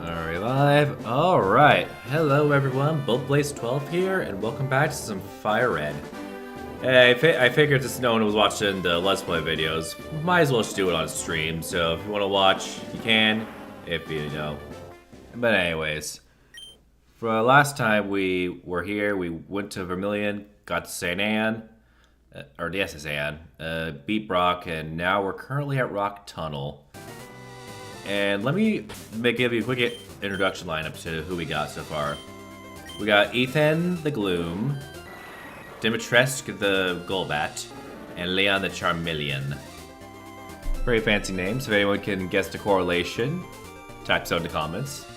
Are we live? Alright. Hello everyone, BulletBlaze12 here, and welcome back to some FireRed. Hey, I figured since no one was watching the Let's Play videos, might as well just do it on stream, so if you want to watch, you can, if you know. But anyways, for last time we were here, we went to Vermilion, got to St. Anne, or the SS Anne, beat Brock, and now we're currently at Rock Tunnel. And let me give you a quick introduction lineup to who we got so far. We got Ethan the Gloom, Dimitrescu the Golbat, and Leon the Charmeleon. Very fancy names. If anyone can guess the correlation, type so in the comments.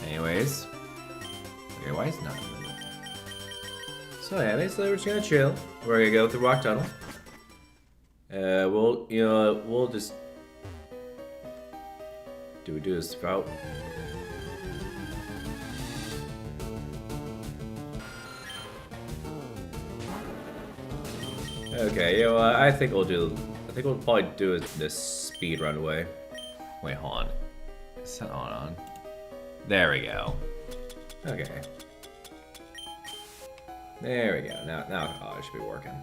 Anyways. Okay, why is it not? So yeah, basically we're just gonna chill. We're gonna go through Rock Tunnel. We'll just do we do this route? Okay, I think we'll probably do this speed run way. Wait, hold on. Is that on? There we go. Okay. There we go. Now it should be working.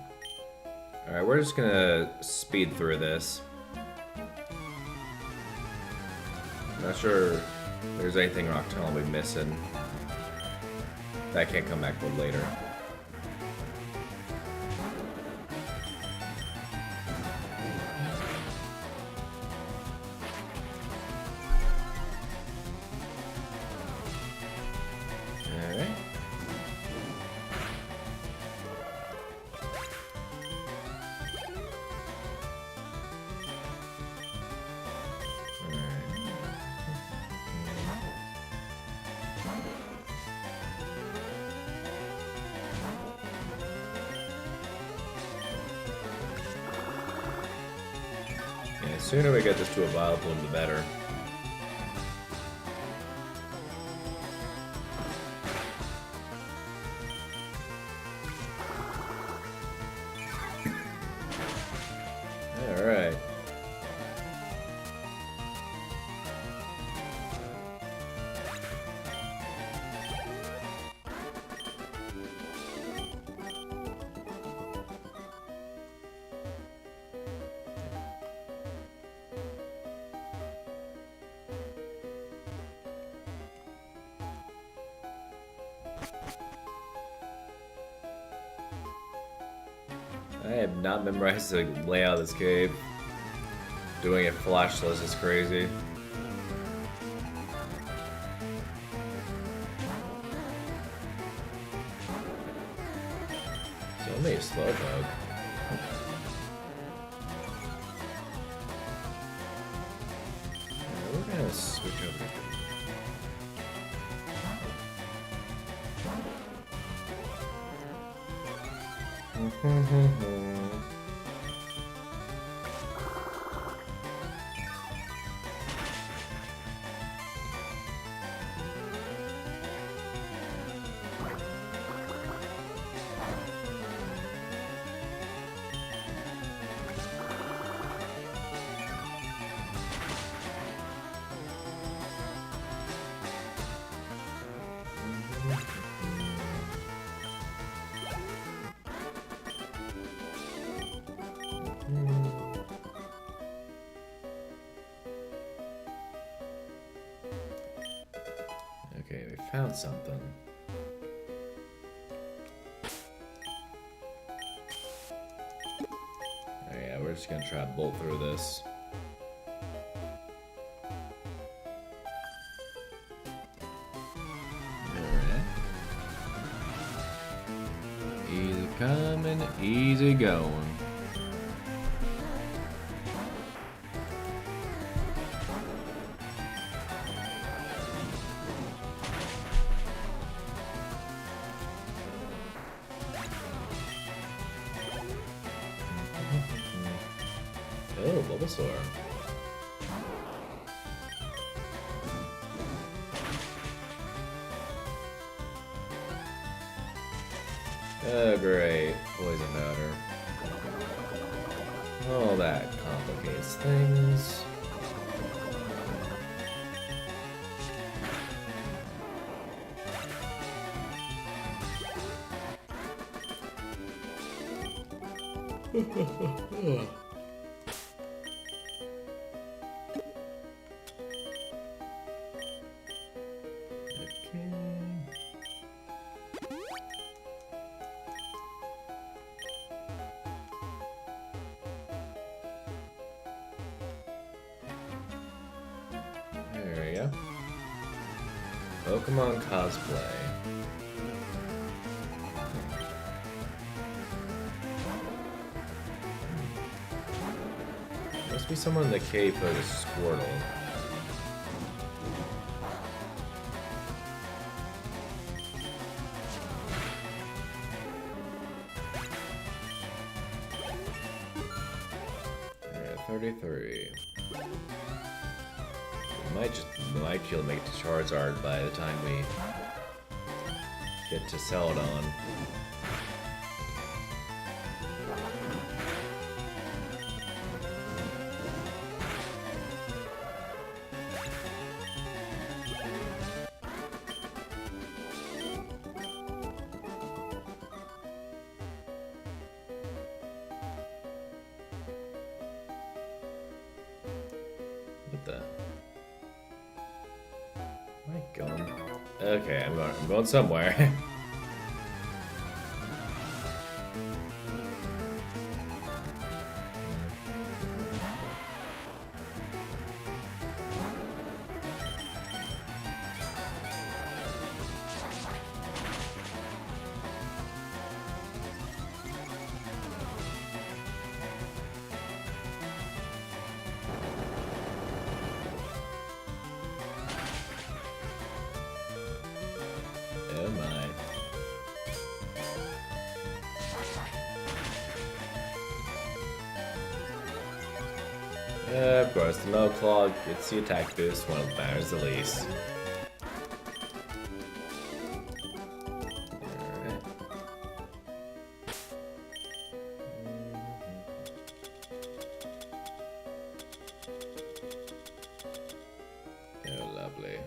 Alright, we're just gonna speed through this. Not sure if there's anything Rock Tunnel will be missing. That can't come back till later. Alright. The sooner we get this to a viable one, the better. Alright. I have not memorized the layout of this cave. Doing it flashless is crazy. It's only a slow mode. We're gonna switch over. Okay, we found something. Oh yeah, we're just gonna try to bolt through this. Alright. Easy coming, easy going. Oh, Bulbasaur. Oh, great. Poison powder. Oh, that complicates things. There we go. Pokemon cosplay. Must be someone in the cave for the Squirtle. Alright, 33. Might be able to make it to Charizard by the time we get to Celadon. What the? Am I going? Okay, I'm going somewhere. Oh my. Of course, the Metal Claw gets the attack boost when it matters the least. Alright. Oh, lovely.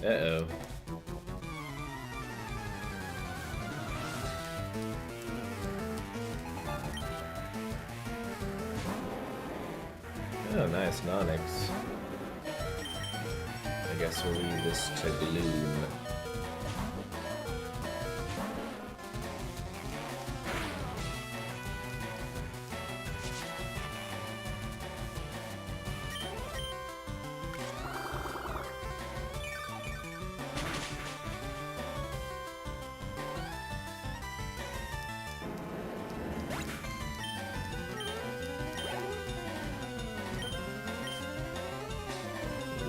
Uh-oh. Oh, nice, Nonix. I guess we'll leave this to Gloom.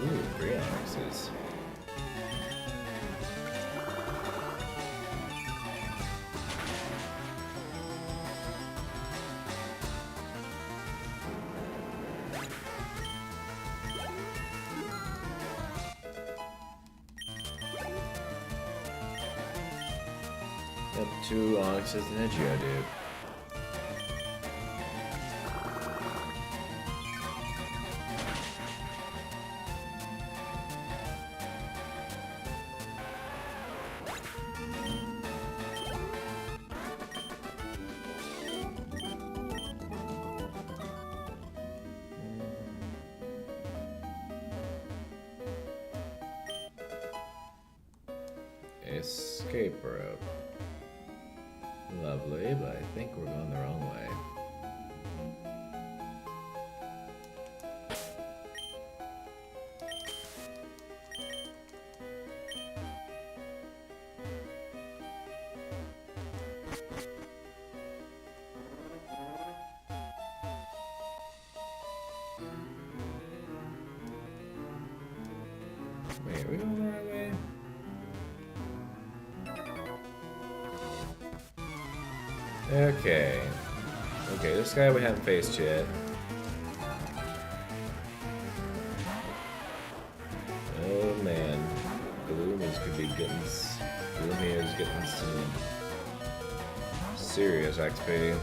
Ooh, 3 Onyxes. Yep, 2 Onyxes and a Geodude. Escape rope. Lovely, but I think we're going the wrong way. Wait, are we going the right way? Okay. Okay, this guy we haven't faced yet. Oh man. Gloom is could be getting Lumia's getting some serious XP.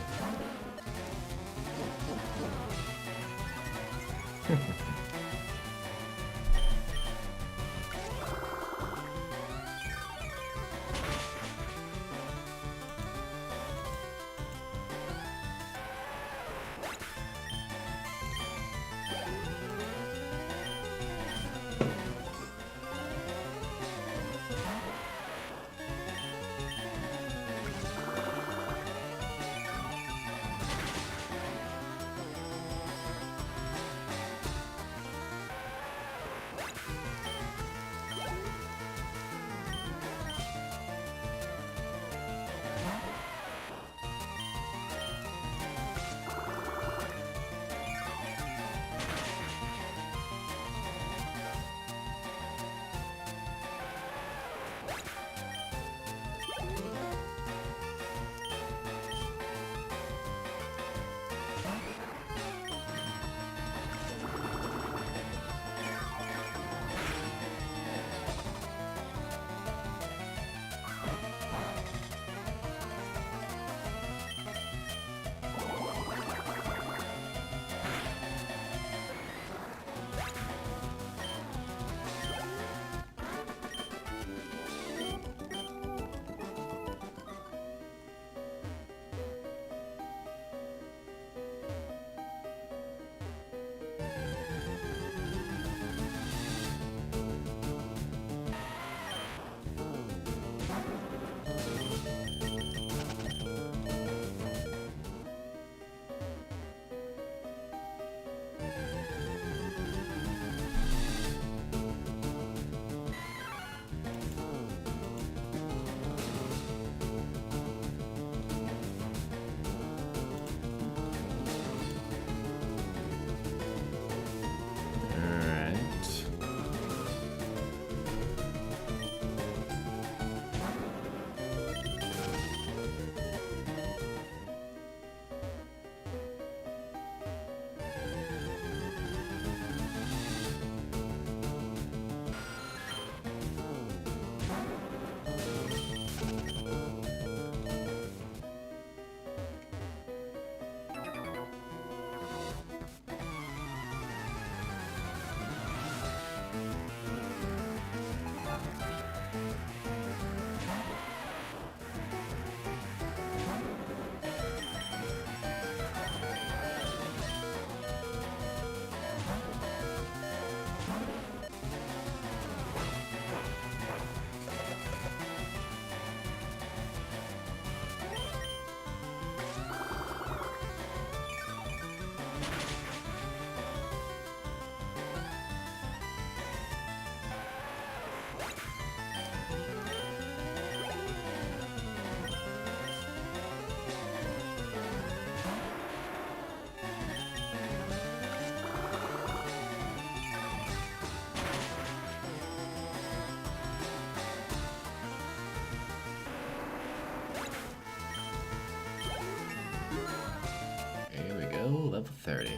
Level 30.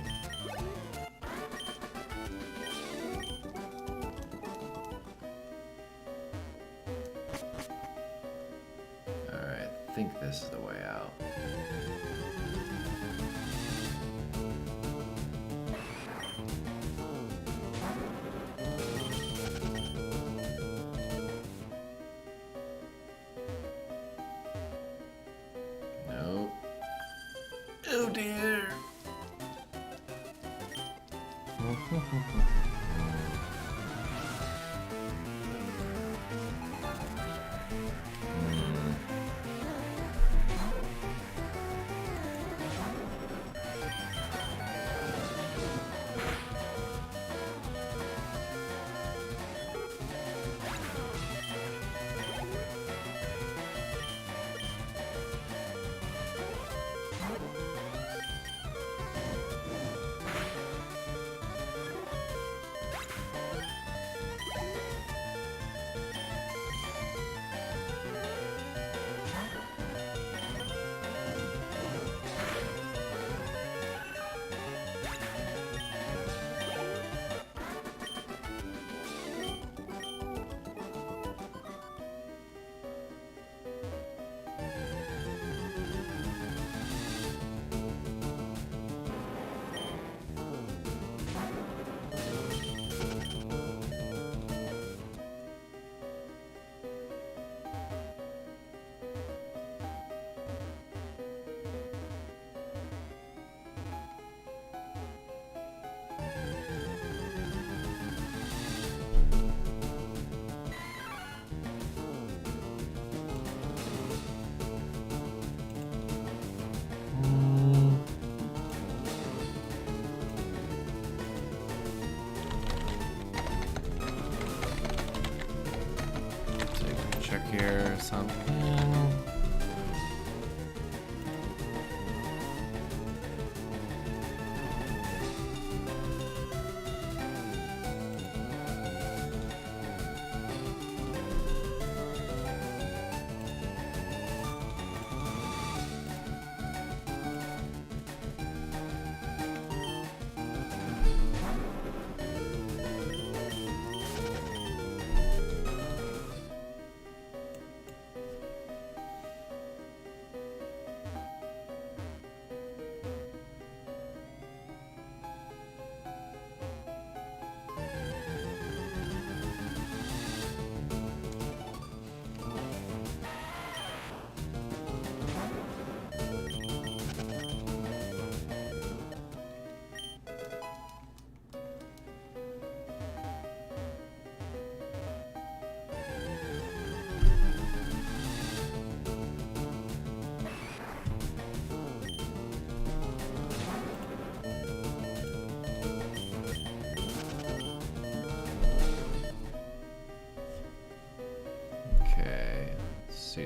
Alright, I think this is the way out. Nope. Oh dear!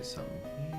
something here.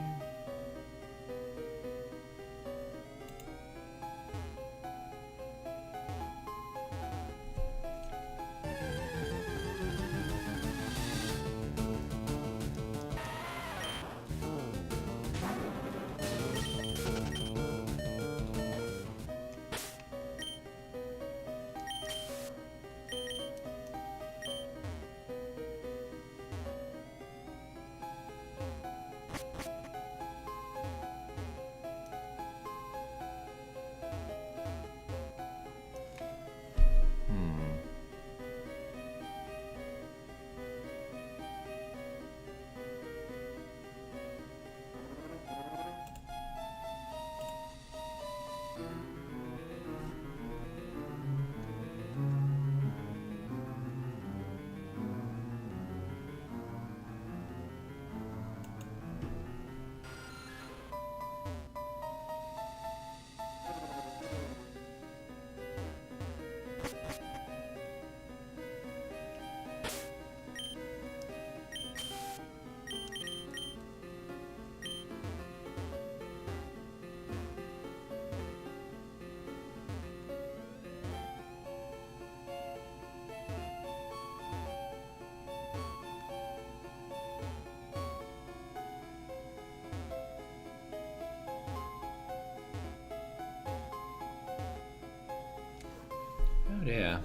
Oh yeah.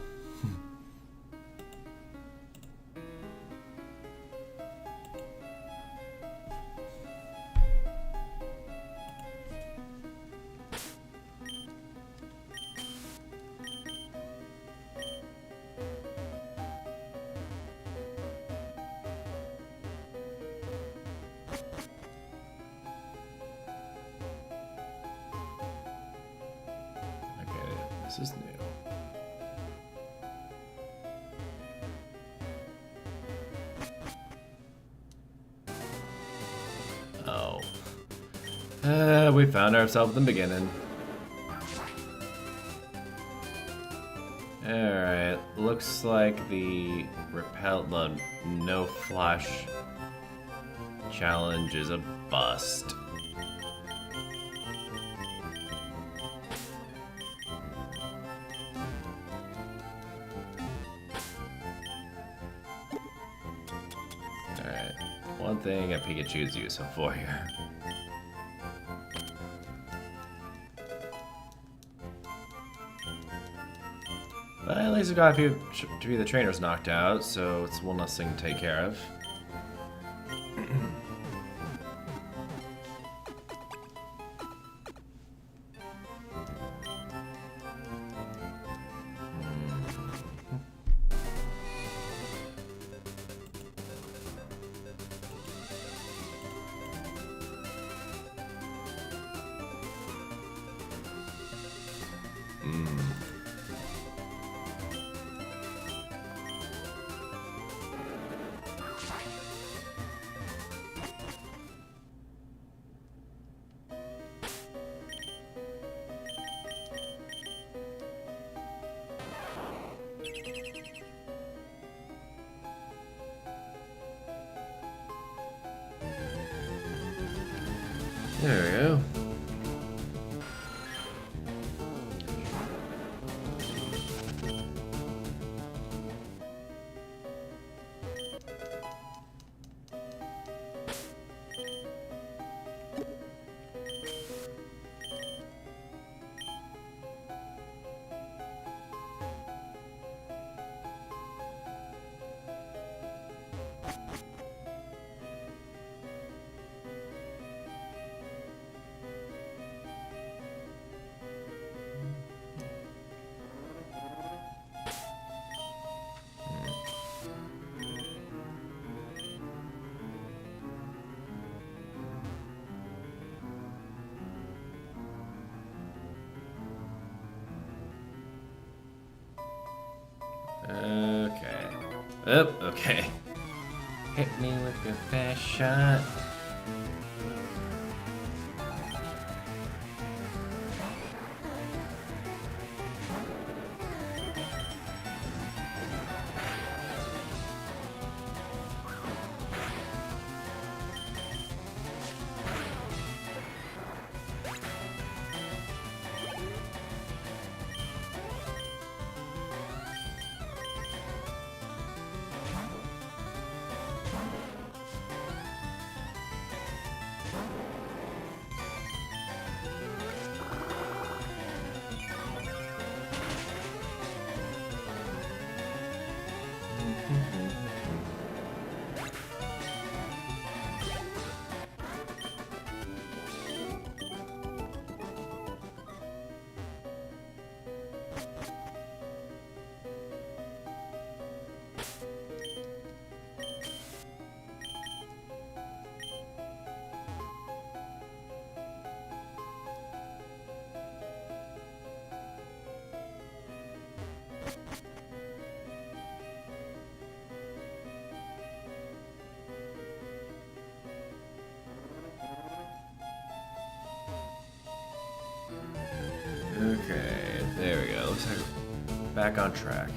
Okay, this is new. Oh. We found ourselves in the beginning. Alright, looks like the no flash challenge is a bust. Alright, one thing a Pikachu is useful for here. But at least we got a few of the trainers knocked out, so it's one less thing to take care of. There we go. Okay. Oh, okay. Hit me with your fast shot. Okay, there we go. Looks like we're back on track.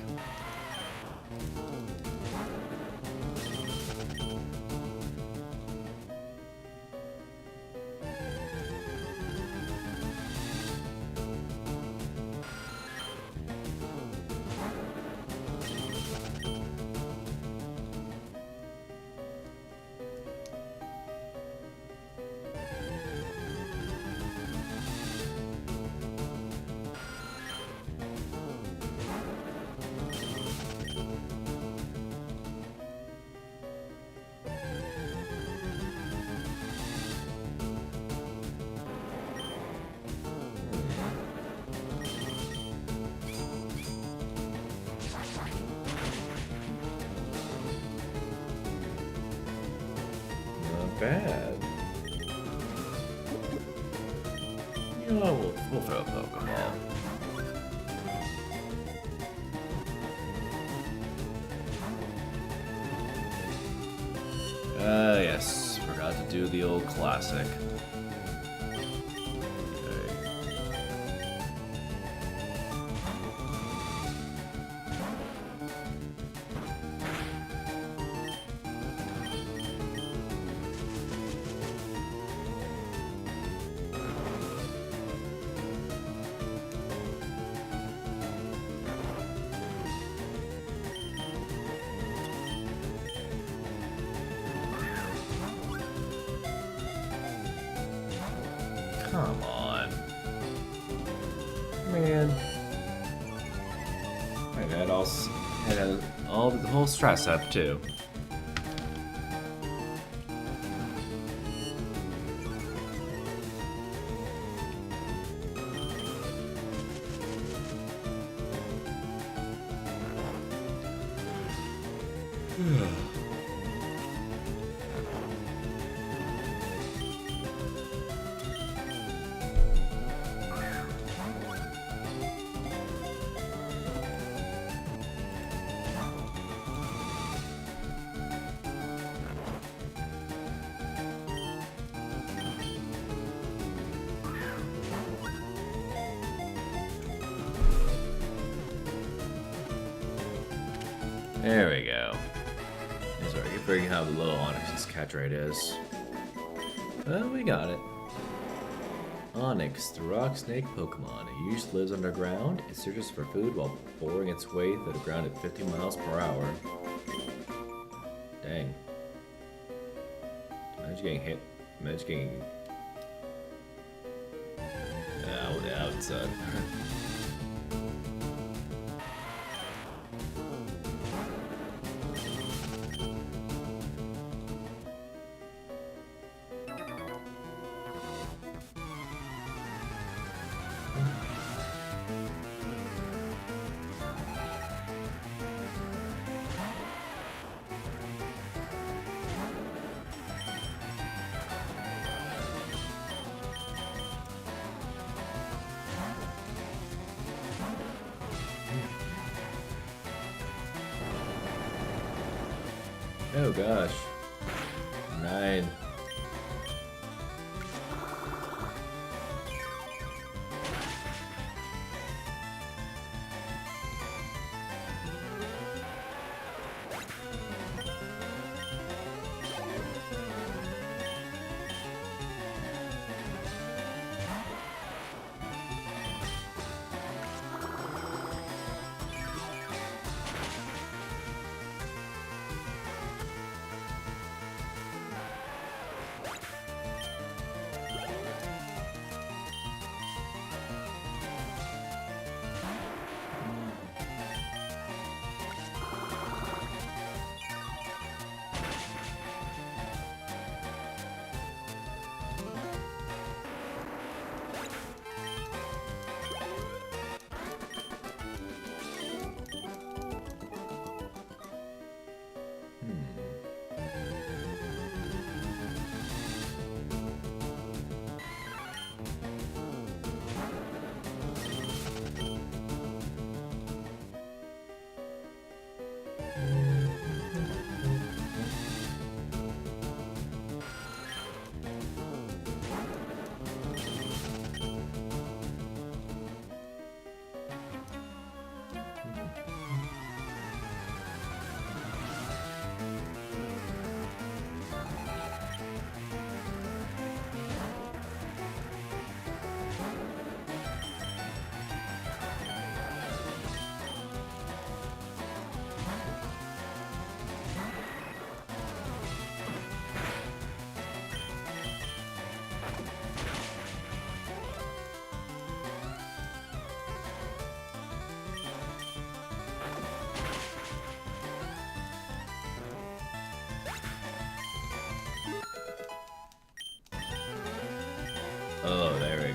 Bad. You know, we'll throw a Pokeball. Yes, forgot to do the old classic. Come on. Man. I had all the whole stress up too. There we go. Sorry, keep forgetting how low Onyx's catch rate is. Well, we got it. Onyx, the rock snake Pokemon. It usually lives underground. It searches for food while boring its way through the ground at 50 miles per hour. Dang. Imagine getting hit. Imagine getting... Yeah, it's Oh gosh. 9.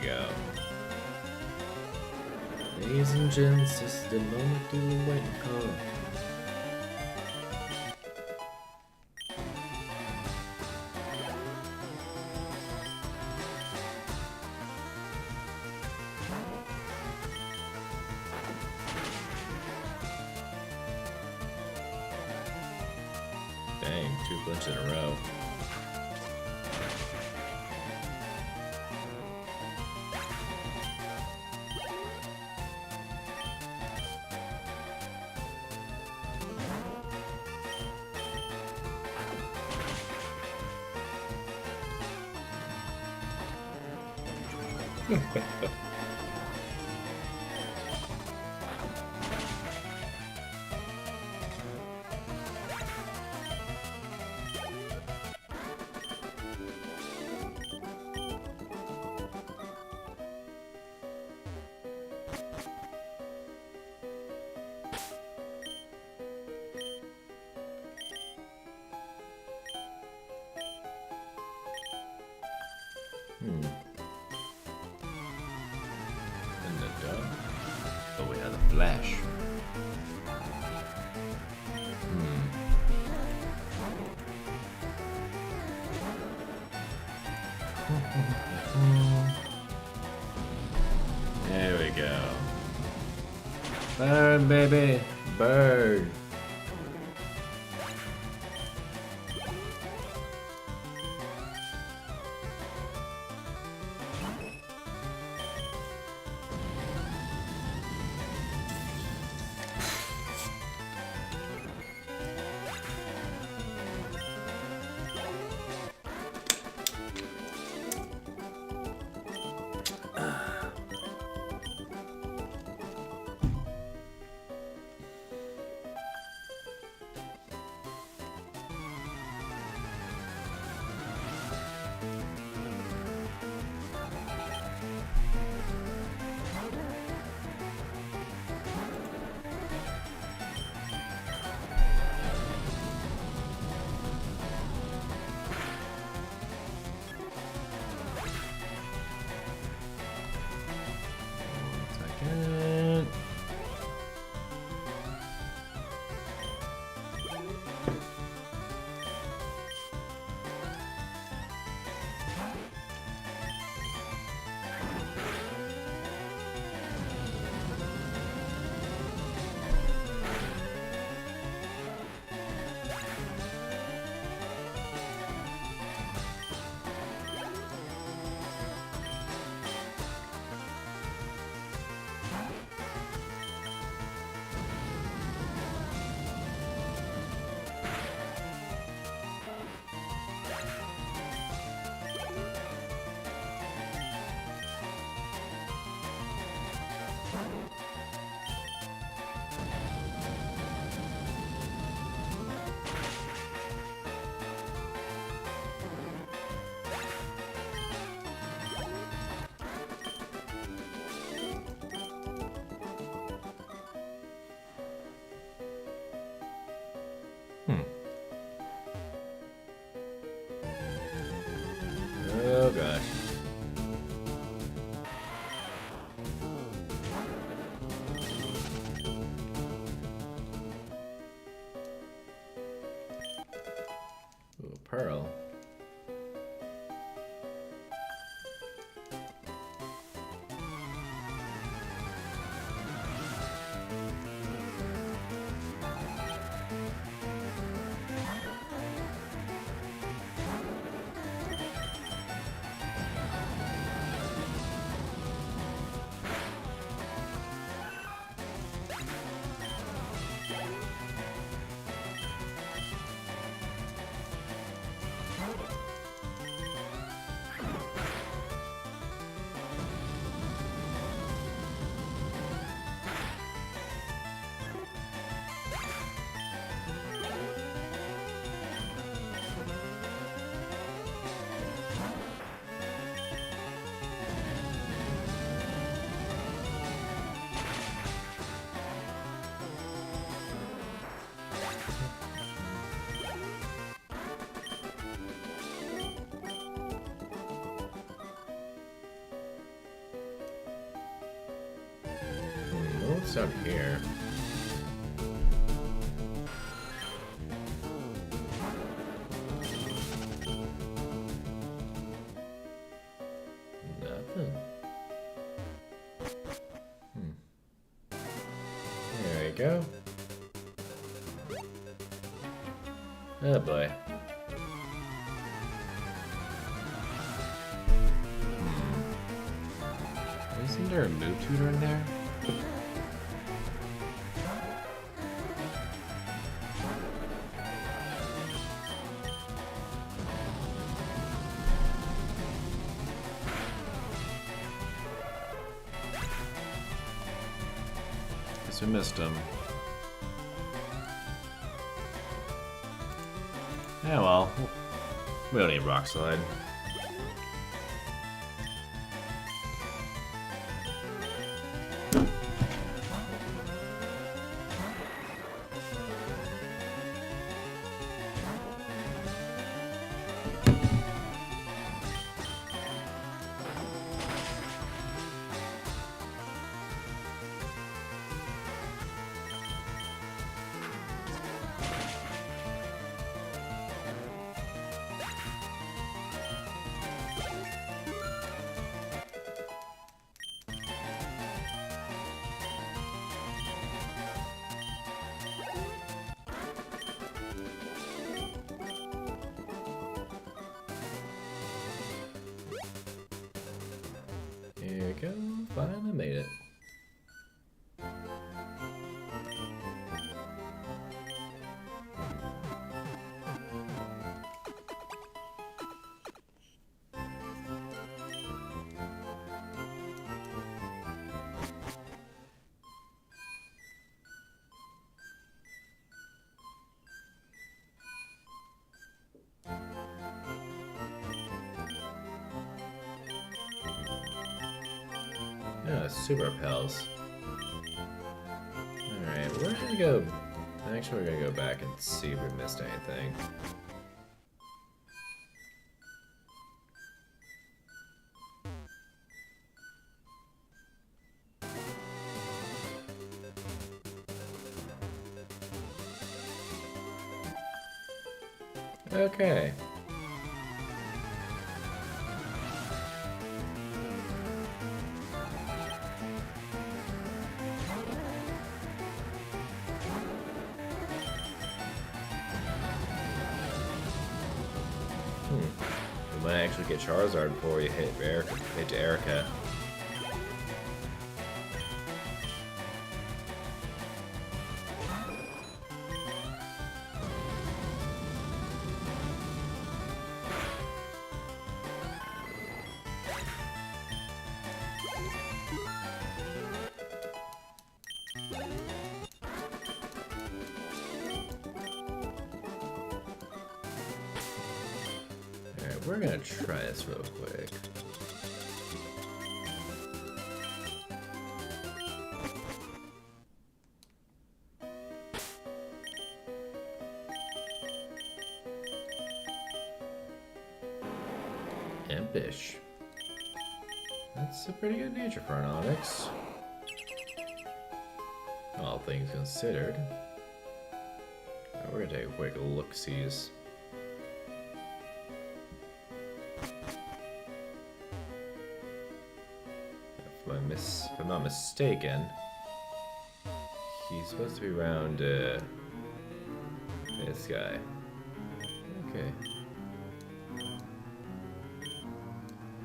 go. Ladies and gents, this is the moment you were waiting for. Dang, 2 flinches in a row. And the dog. Oh, we have the flash. There we go. Burn, baby, burn. Oh gosh. Ooh, pearl. It's down here. Nothing. There we go. Oh boy. Isn't there a move tutor in there? Guess we missed him. Yeah, well, we don't need Rock Slide. Here we go, finally made it. Yeah, super pals. Alright, we're gonna go. Actually, we're gonna go back and see if we missed anything. Okay. You might actually get Charizard before you hit Erica. We're gonna try this real quick. Impish. That's a pretty good nature for an Onyx. All things considered. We're gonna take a quick look-sees. If I'm not mistaken, he's supposed to be around this guy. Okay.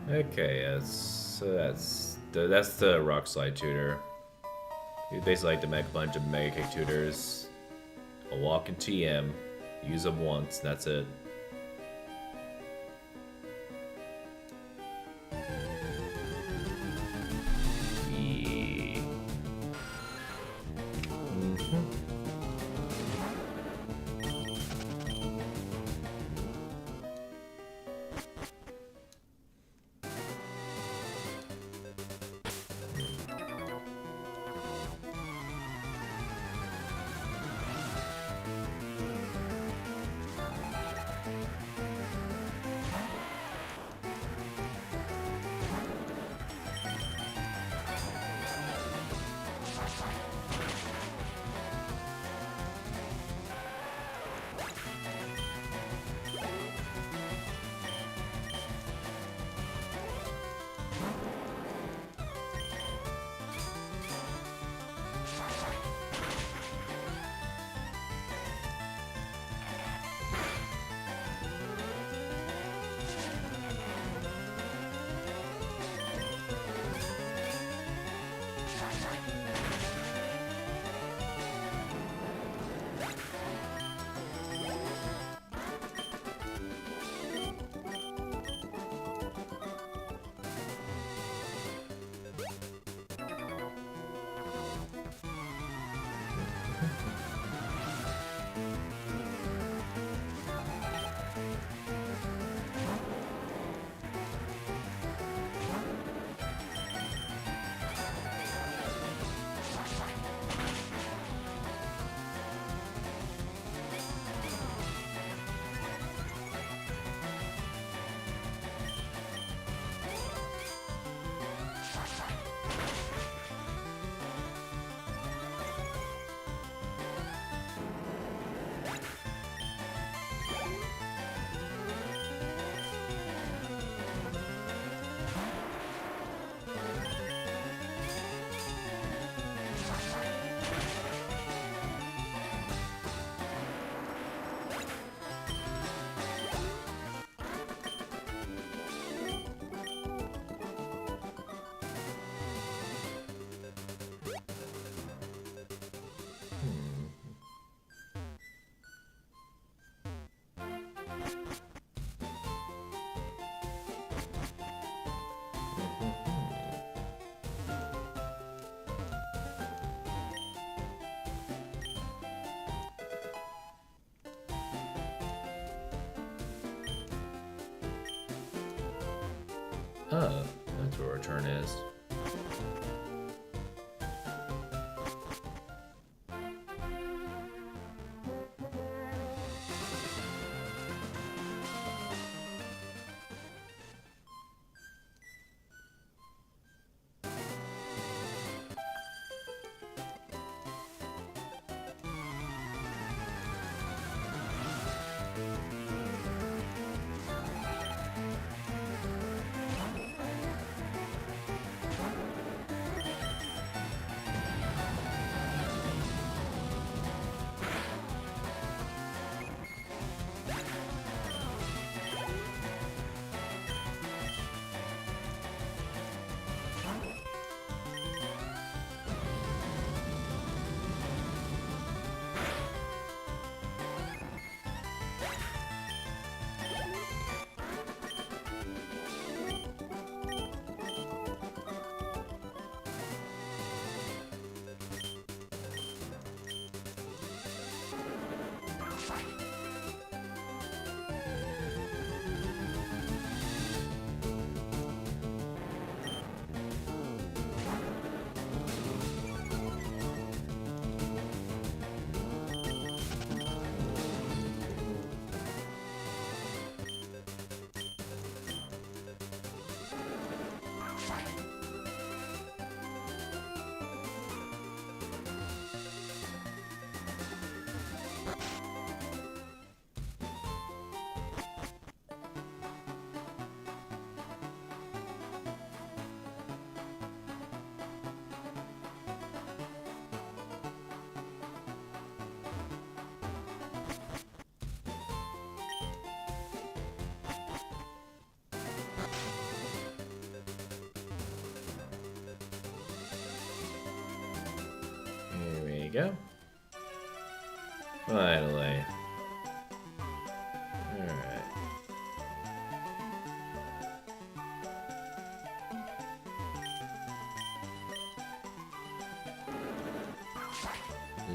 Okay, so that's the Rock Slide tutor. He's basically like to make a bunch of Mega Kick tutors. A walk in TM, use them once, and that's it. Oh, that's where return is. Here we go. Finally. Alright.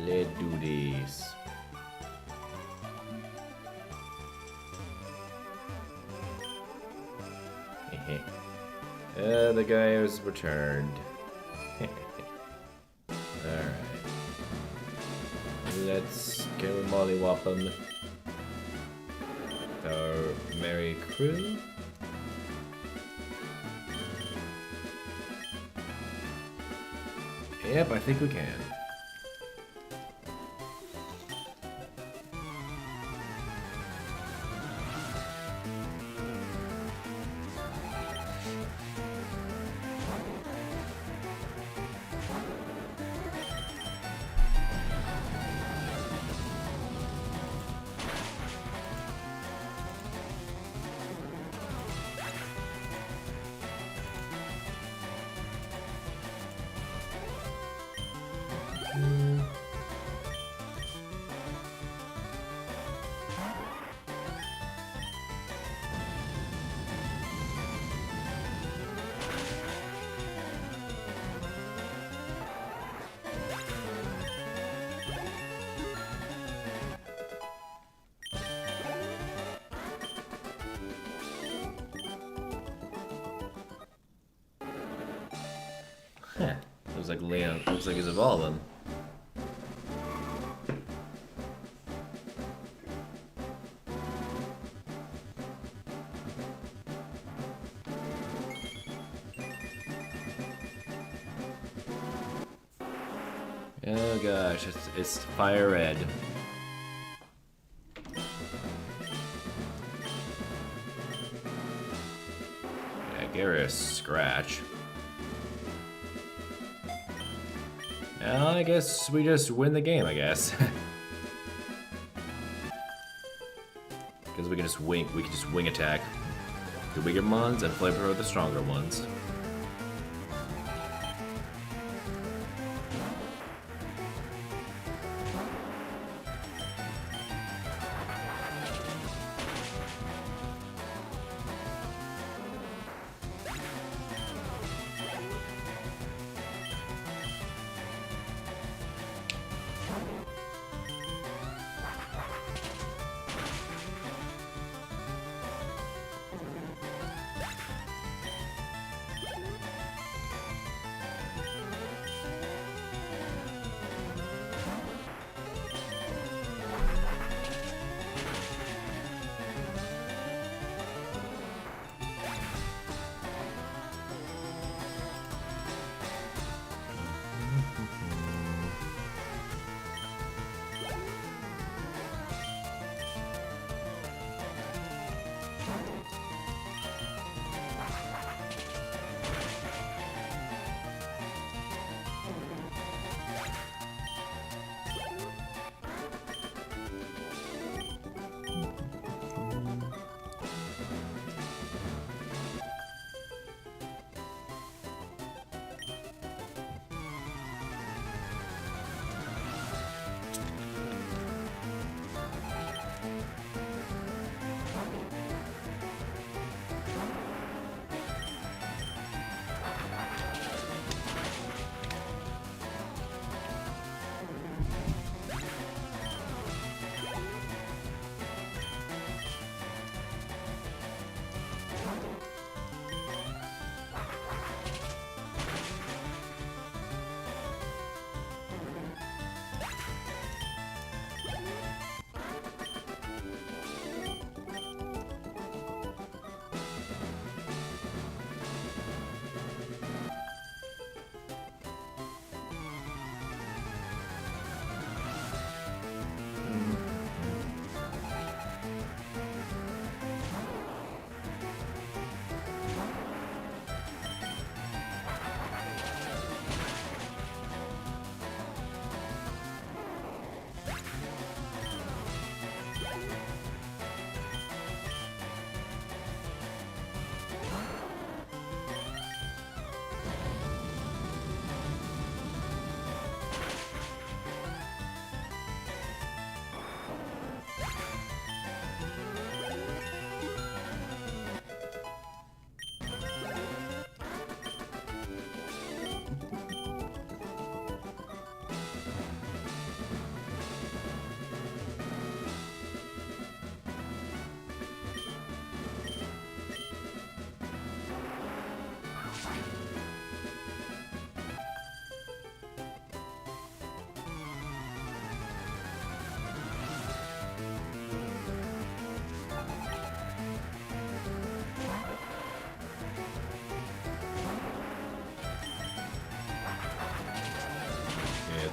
Let's do this. The guy has returned. Alright. Let's go mollywop him. Our merry crew. Yep, I think we can. Huh. Looks like Leon. Looks like he's evolving. Oh gosh, it's FireRed. Yeah, Garrus scratch. Well, I guess we just win the game, I guess. Because we can just wing attack the weaker ones and flamethrower the stronger ones.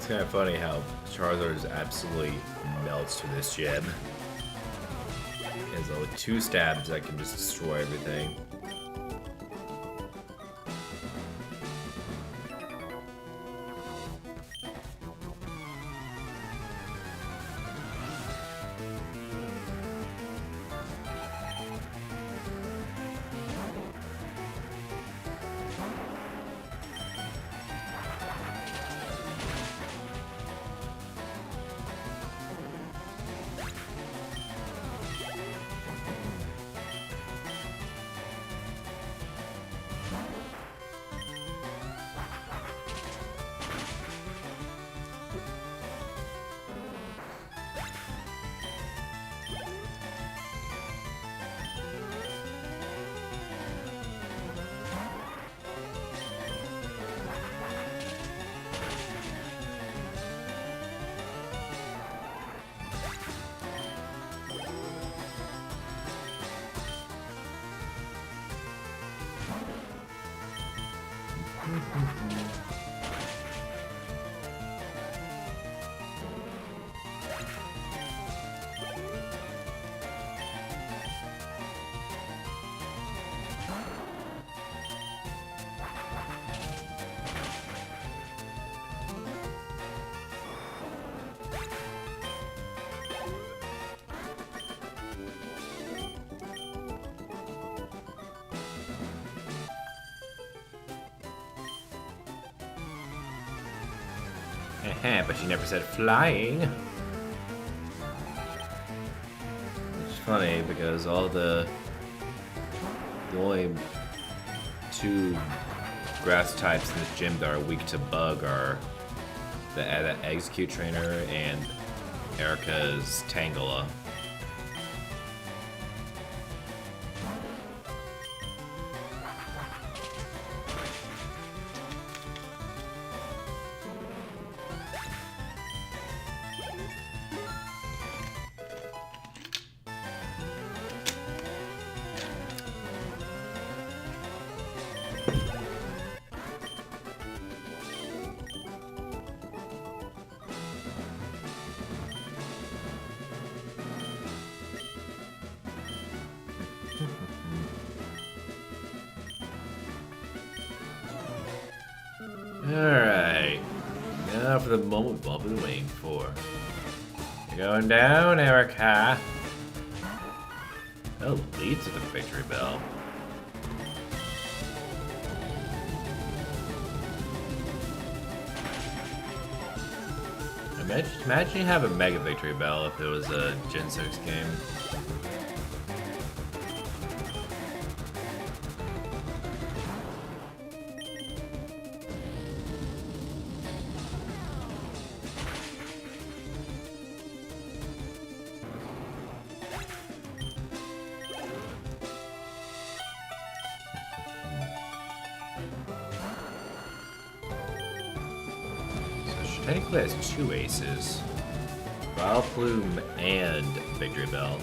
It's kind of funny how Charizard just absolutely melts to this gym. Because with 2 stabs, I can just destroy everything. But she never said flying. It's funny because all the only 2 grass types in this gym that are weak to bug are the Execute Trainer and Erica's Tangela. Alright, now for the moment we've all been waiting for. You're going down, Erica. Oh, leads to the victory bell. Imagine you have a Mega Victory Bell if it was a Gen 6 game. Technically has 2 aces. Vile Plume and Victory Bell.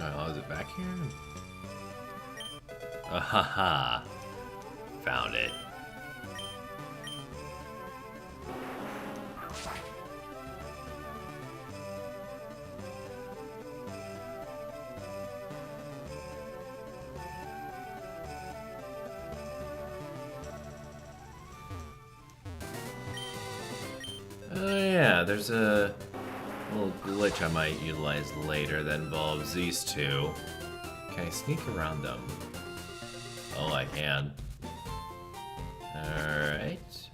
Oh, is it back here? Ahaha. Found it. Oh yeah, there's a little glitch I might utilize later that involves these 2. Can I sneak around them? Oh, I can. Alright.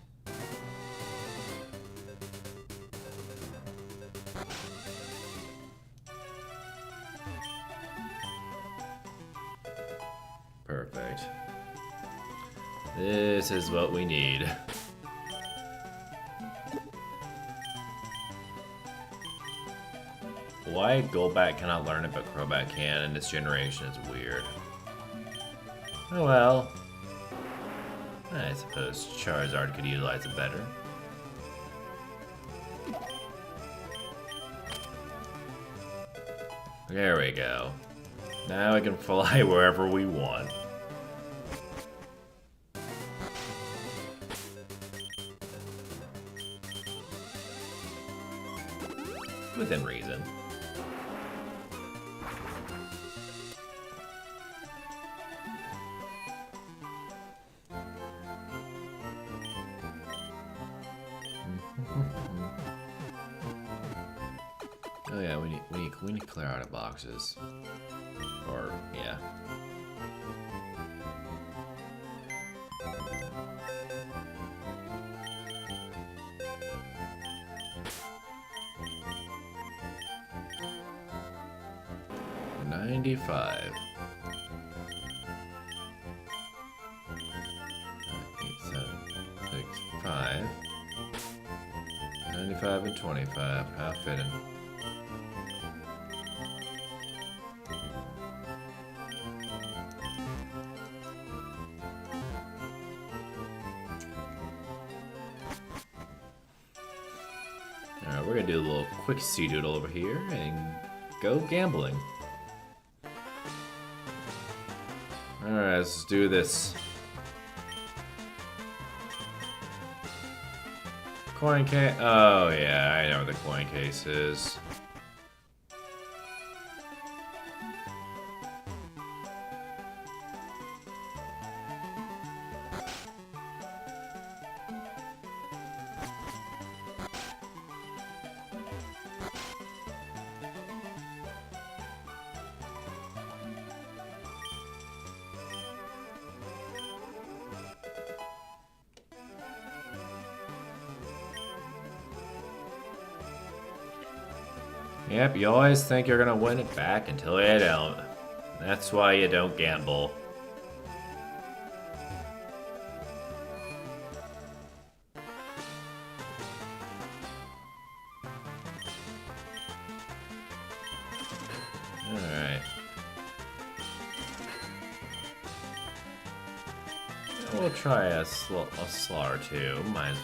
Perfect. This is what we need. Why Golbat cannot learn it but Crobat can in this generation is weird. Oh well. I suppose Charizard could utilize it better. There we go. Now we can fly wherever we want. Within reason. Oh yeah, we need to clear out of boxes. Or yeah. $95. 8, 7, 6, 5. 95 and 25. How fitting. Alright, we're gonna do a little quick sea doodle over here and go gambling. Alright, let's do this. Coin case. Oh, yeah, I know what the coin case is. Yep, you always think you're gonna win it back until you don't. That's why you don't gamble. Alright. We'll try a slaw or two. Might as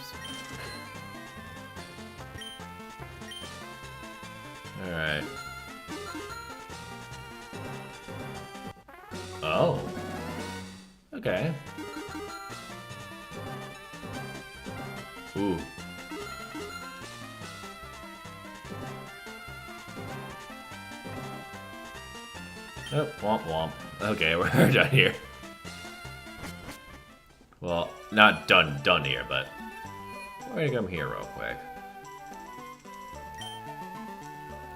Alright. Oh. Okay. Ooh. Oh, womp womp. Okay, we're done here. Well, not done here, but we're gonna come here real quick.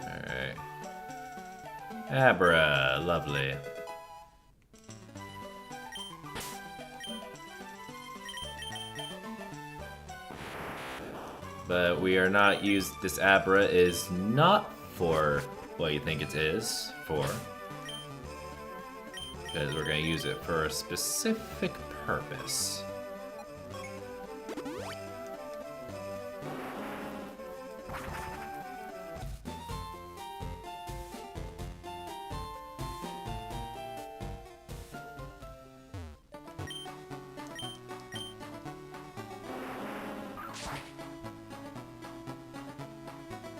Alright. Abra, lovely. But we are not this Abra is not for what you think it is for. Because we're going to use it for a specific purpose.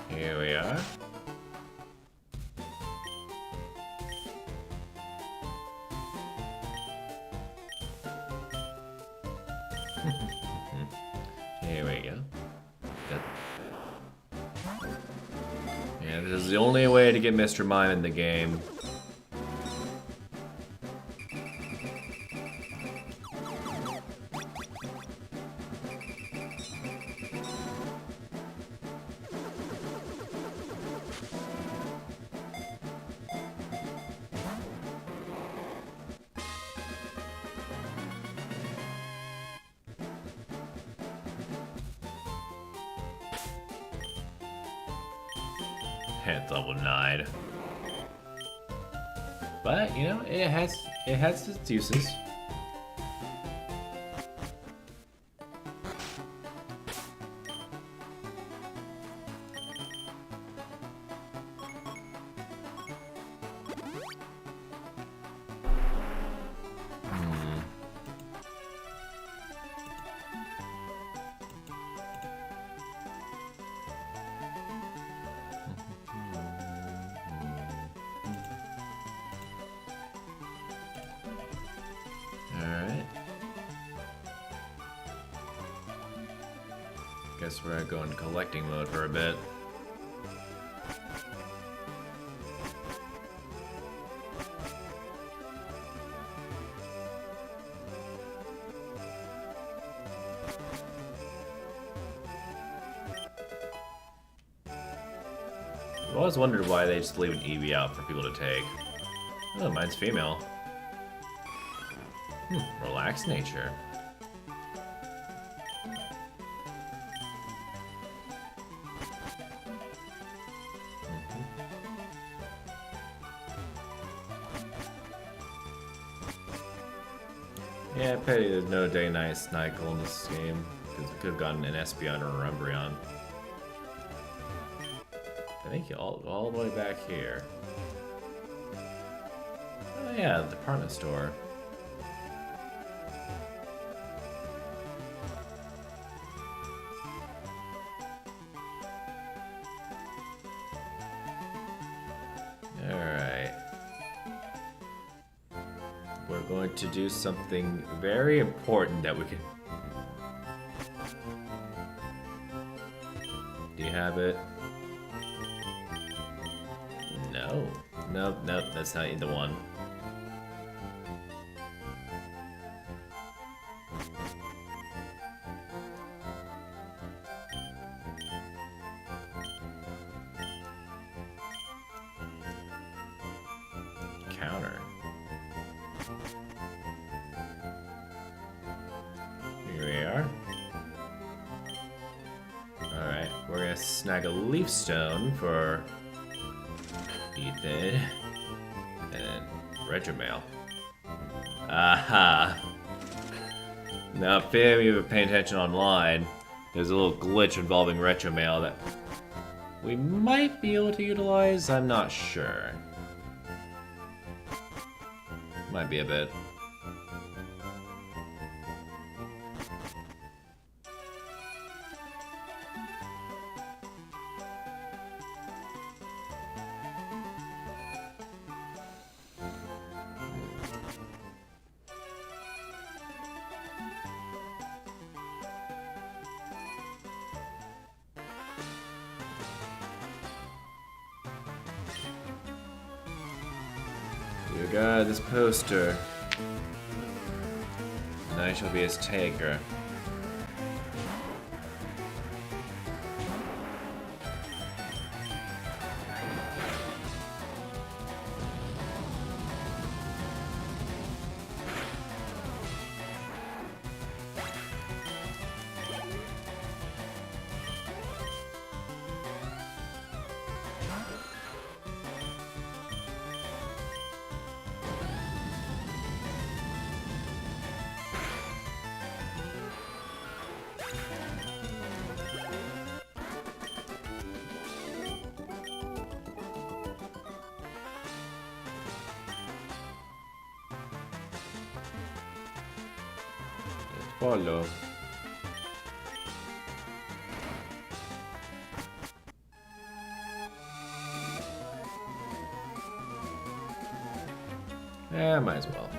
Here we are. Here we go. Good. Yeah, this is the only way to get Mr. Mime in the game. At level 9. But, you know, it has its uses. Guess we're gonna go into collecting mode for a bit. I've always wondered why they just leave an EV out for people to take. Oh, mine's female. Relaxed nature. Yeah, I pity there's no day night cycle in this game, because it could have gotten an Espeon or a Umbreon. I think all the way back here. Oh yeah, the department store. Alright. We're going to do something very important that we can... Do you have it? No. Nope, that's not the one. Counter. Here we are. Alright, we're gonna snag a leaf stone for Ethan and Retromail. Aha! Now, if any of you have paying attention online, there's a little glitch involving Retromail that we might be able to utilize. I'm not sure. Might be a bit. Dear God, this poster. And I shall be his taker. Follow. Yeah, might as well.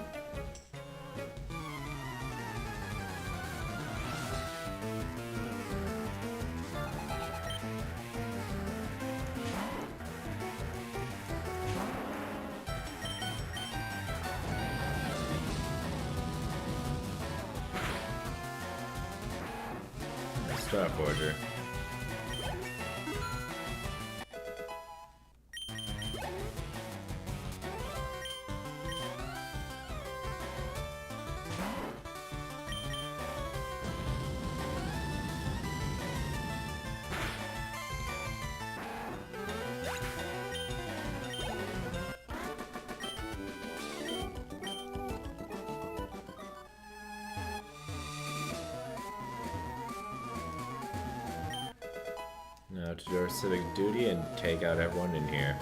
Star Forger. to do our civic duty and take out everyone in here.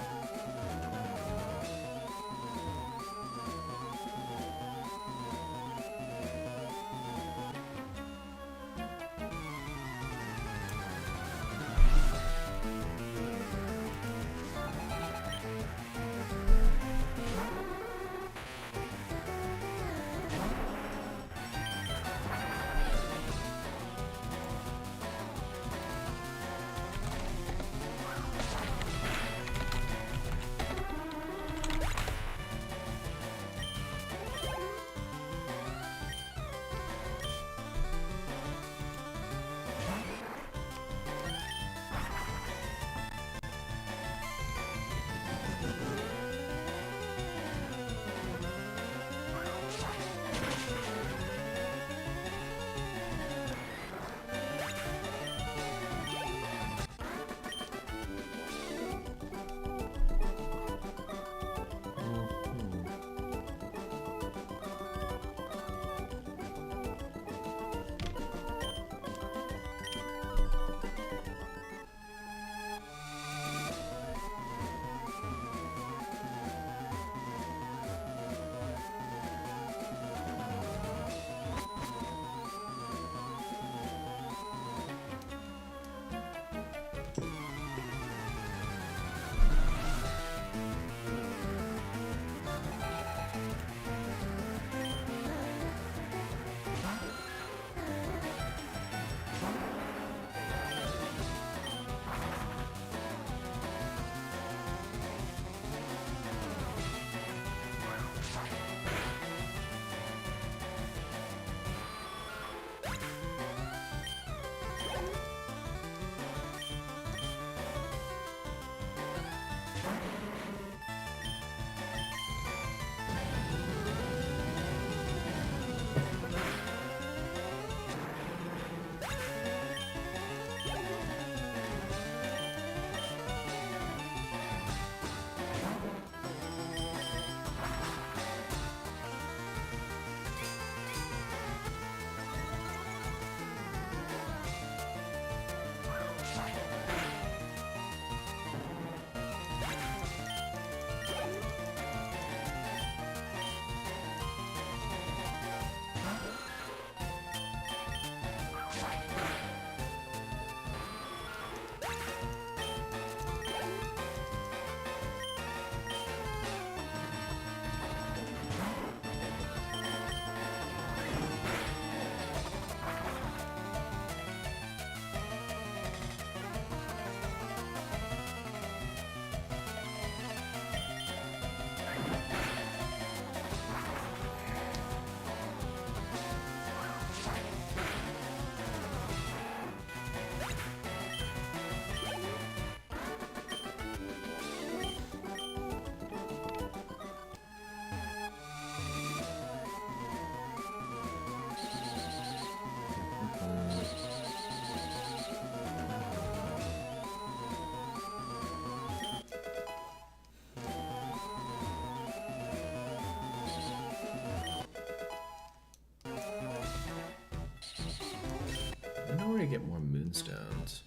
To get more moonstones.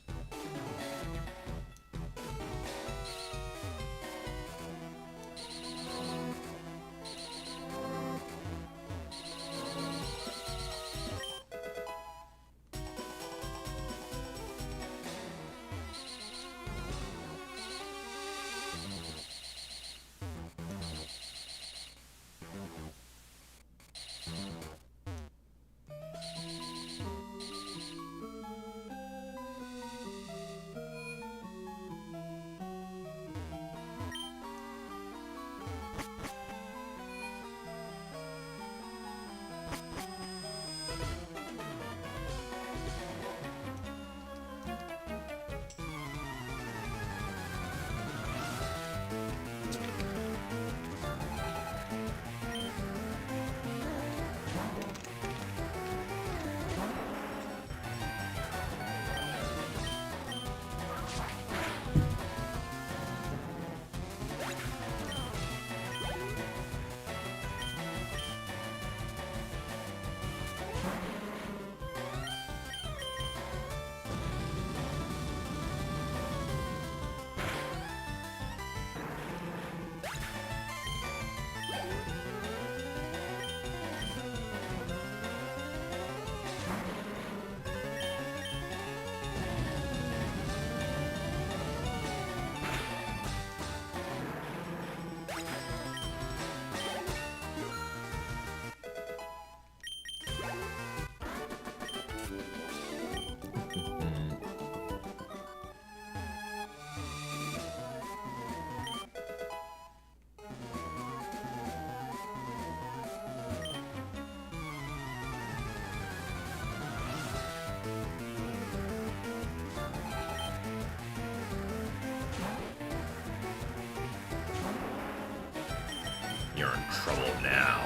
You're in trouble now.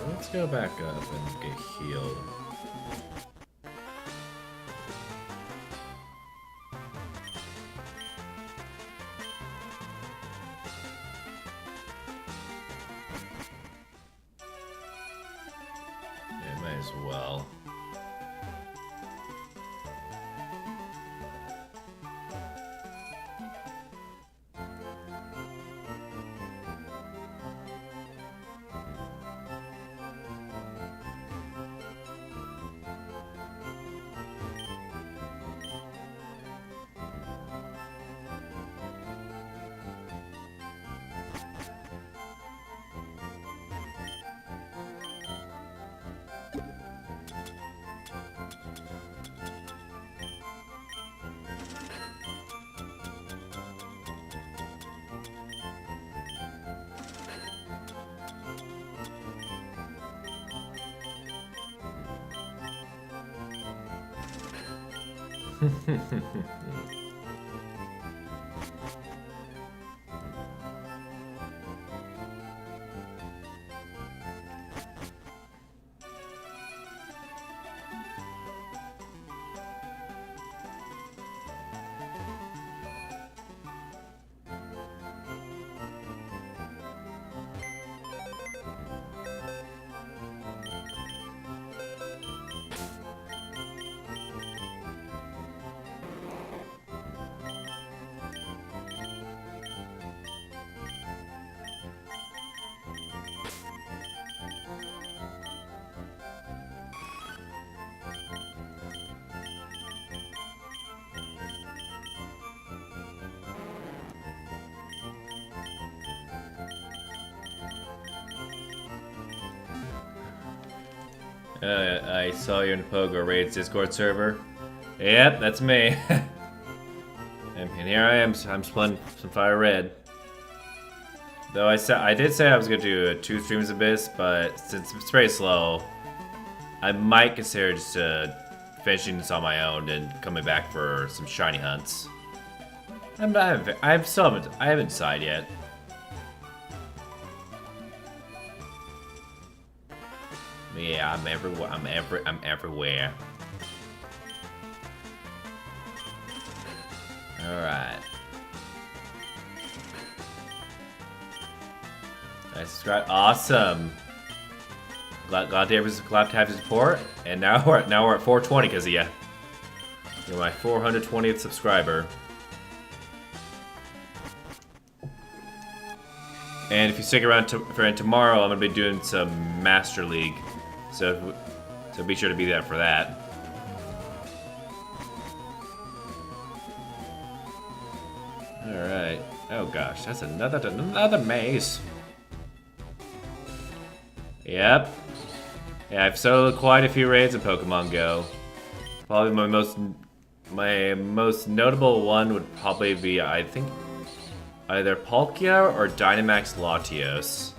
Let's go back up and get healed. Yeah, might as well. I saw you in Pogo Raid's Discord server. Yep, that's me. and here I am. I'm playing some FireRed. Though I did say I was gonna do 2 streams of this, but since it's very slow, I might consider just finishing this on my own and coming back for some shiny hunts. I haven't decided yet. Yeah, I'm everywhere. I'm everywhere. All right. I subscribe. Awesome. Glad to have your support. And now we're at 420 because of you. You're my 420th subscriber. And if you stick around for tomorrow, I'm gonna be doing some Master League. So be sure to be there for that. Alright. Oh gosh, that's another maze. Yep. Yeah, I've soloed quite a few raids in Pokemon Go. Probably my most notable one would probably be, I think, either Palkia or Dynamax Latios.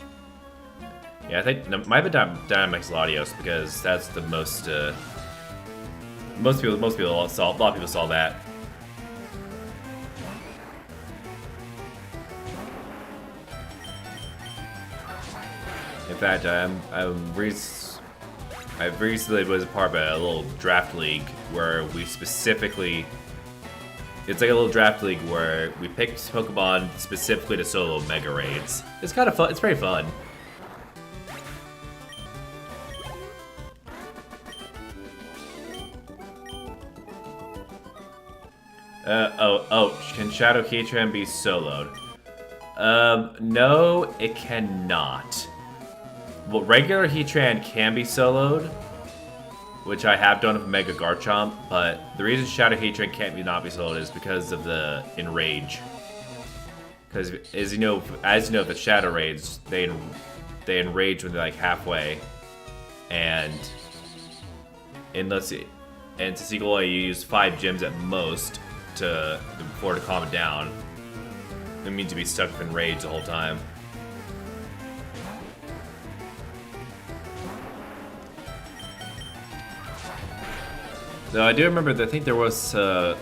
Yeah, I think no, might be Dynamax Latios because that's the most. Most people saw. A lot of people saw that. In fact, I recently was a part of a little draft league where we specifically. It's like a little draft league where we picked Pokemon specifically to solo Mega Raids. It's kind of fun. It's very fun. Can Shadow Heatran be soloed? No, it cannot. Well, regular Heatran can be soloed, which I have done with Mega Garchomp, but the reason Shadow Heatran can't not be soloed is because of the Enrage. Because as you know, the Shadow Raids, they enrage when they're like halfway, and to Sequel, you use 5 gems at most before to calm it down. It means to be stuck in rage the whole time. So I do remember that I think there was a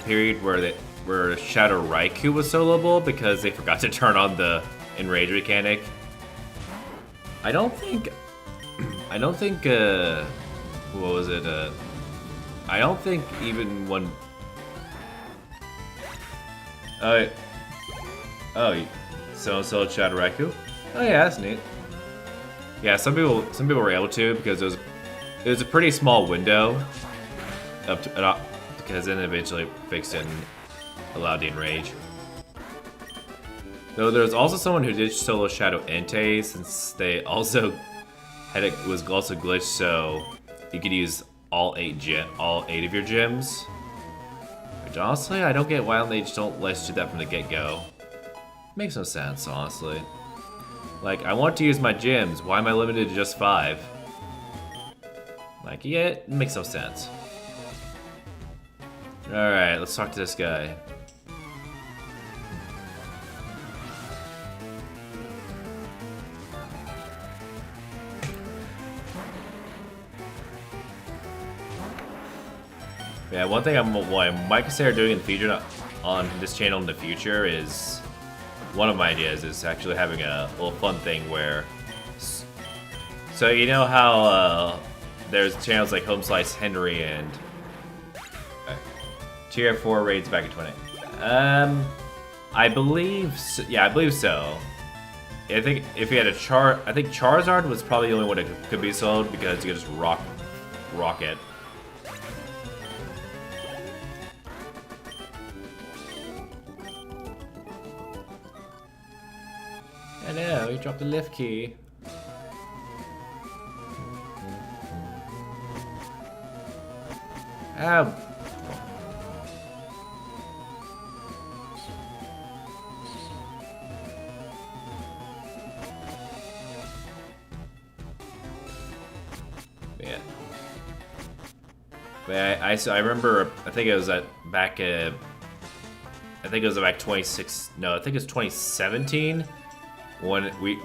period where Shadow Raikou was soloable because they forgot to turn on the enrage mechanic. I don't think what was it? I don't think even when. So Shadow Raikou. Oh yeah, that's neat. Yeah, some people were able to because it was a pretty small window because then eventually fixed it and allowed the enrage. Though there was also someone who did solo Shadow Entei since they also was also glitched, so you could use all 8 of your gems. Which honestly, I don't get why they just don't let you do that from the get-go. Makes no sense, honestly. Like, I want to use my gems. Why am I limited to just 5? Like, yeah, it makes no sense. Alright, let's talk to this guy. Yeah, one thing what I might consider doing in the future on this channel in the future is one of my ideas is actually having a little fun thing where. So you know how there's channels like Home Slice Henry and Tier 4 raids back in 20. I believe so, yeah, I believe so. I think if you had I think Charizard was probably the only one that could be sold because you could just rock it. Hello, you dropped the lift key. Oh. Yeah. But I remember, I think it was back I think it was back 2017 when me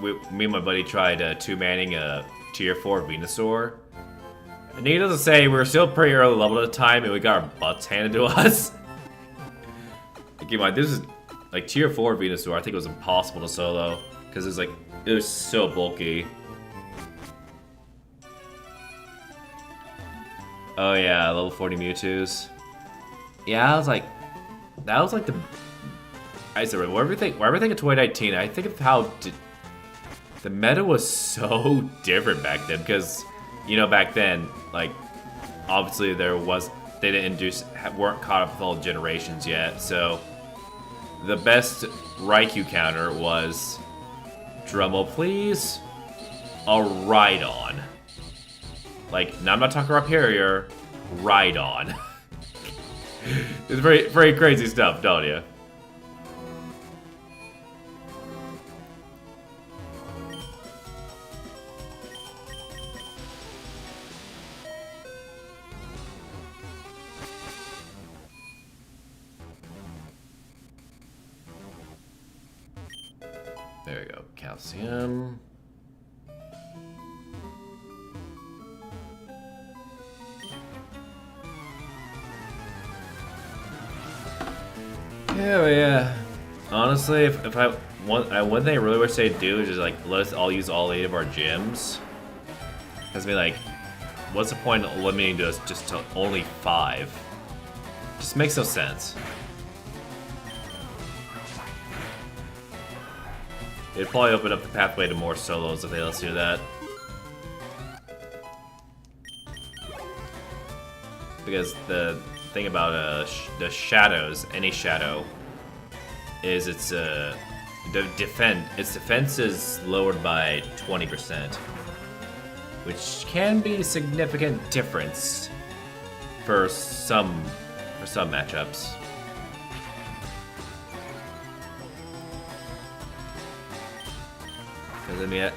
and my buddy tried 2-manning a Tier 4 Venusaur. And needless to say, we were still pretty early level at the time and we got our butts handed to us. Keep in mind, this is like Tier 4 Venusaur. I think it was impossible to solo because it was so bulky. Oh yeah, level 40 Mewtwo's. Yeah, that was like the. I said, whatever you think of 2019, I think of how the meta was so different back then because, you know, back then, like, obviously they weren't caught up with all generations yet, so the best Raikou counter was, drumroll please, a Rhydon. Like, now I'm not talking Rhyperior, Rhydon. It's very, very crazy stuff, don't you? There we go, calcium. Yeah, but yeah. Honestly, if I one thing I really wish they'd do is just like let us all use all 8 of our gyms. Cause I mean, like, what's the point of limiting us just to only 5? Just makes no sense. It'd probably open up the pathway to more solos if they let us do that. Because the thing about the shadows, any shadow, is its defense is lowered by 20%, which can be a significant difference for some matchups. Because I mean,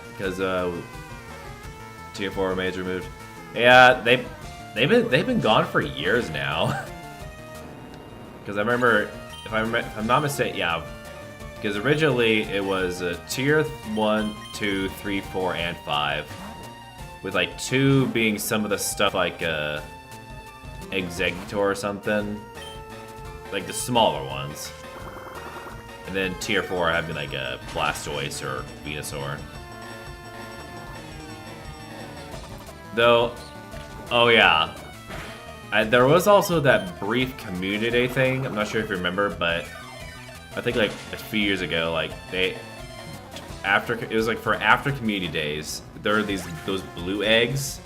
tier 4 remains removed. Yeah, they've been gone for years now. Because I remember, if I'm not mistaken, yeah. Because originally it was tier 1, 2, 3, 4, and 5, with like 2 being some of the stuff like Exeggutor or something, like the smaller ones. And then tier 4 having like a Blastoise or Venusaur. Though, oh yeah, there was also that brief community day thing. I'm not sure if you remember, but I think like a few years ago, like it was like for after community days, there are those blue eggs,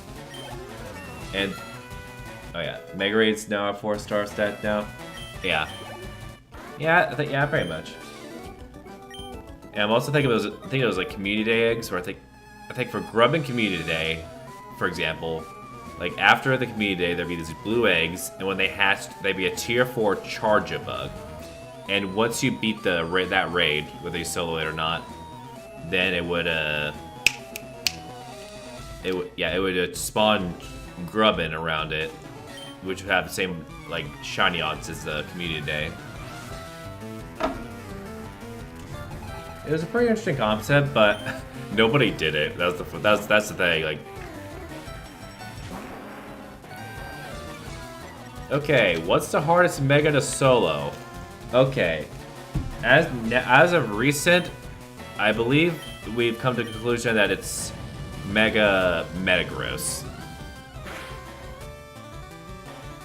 and oh yeah, Mega Raid's now a 4-star stat now. Yeah, yeah, pretty much. And I'm also thinking it was like community day eggs, where I think for Grubbin Community Day, for example, like after the community day, there'd be these blue eggs, and when they hatched, they'd be a tier 4 Charge-a-Bug. And once you beat that raid, whether you solo it or not, then it would spawn Grubbin around it, which would have the same like shiny odds as the community day. It was a pretty interesting concept, but nobody did it. That's the thing. Like, okay, what's the hardest Mega to solo? Okay, as of recent, I believe we've come to the conclusion that it's Mega Metagross.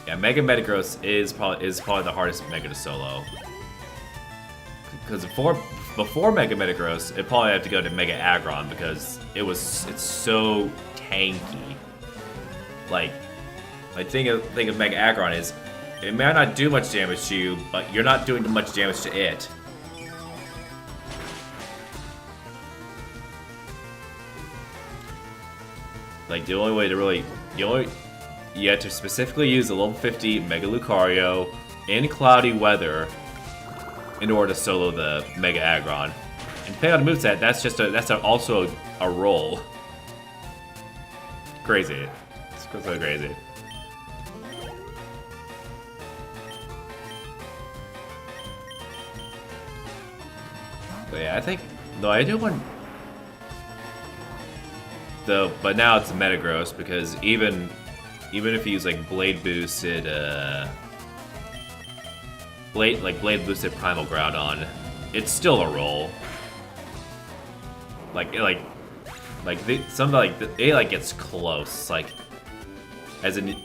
Yeah, Mega Metagross is probably the hardest Mega to solo. Because before Mega Metagross, it probably had to go to Mega Aggron because it's so tanky. Like thing of Mega Aggron is, it may not do much damage to you, but you're not doing much damage to it. Like the only way to really, you have to specifically use the level 50 Mega Lucario in cloudy weather in order to solo the Mega Aggron. And depending on the moveset, that's also a roll. Crazy. It's so crazy. But yeah, I think, though I do want, but now it's Metagross, because even if you use like Blade boosted Primal Groudon, it's still a roll. It gets close. Like, as in,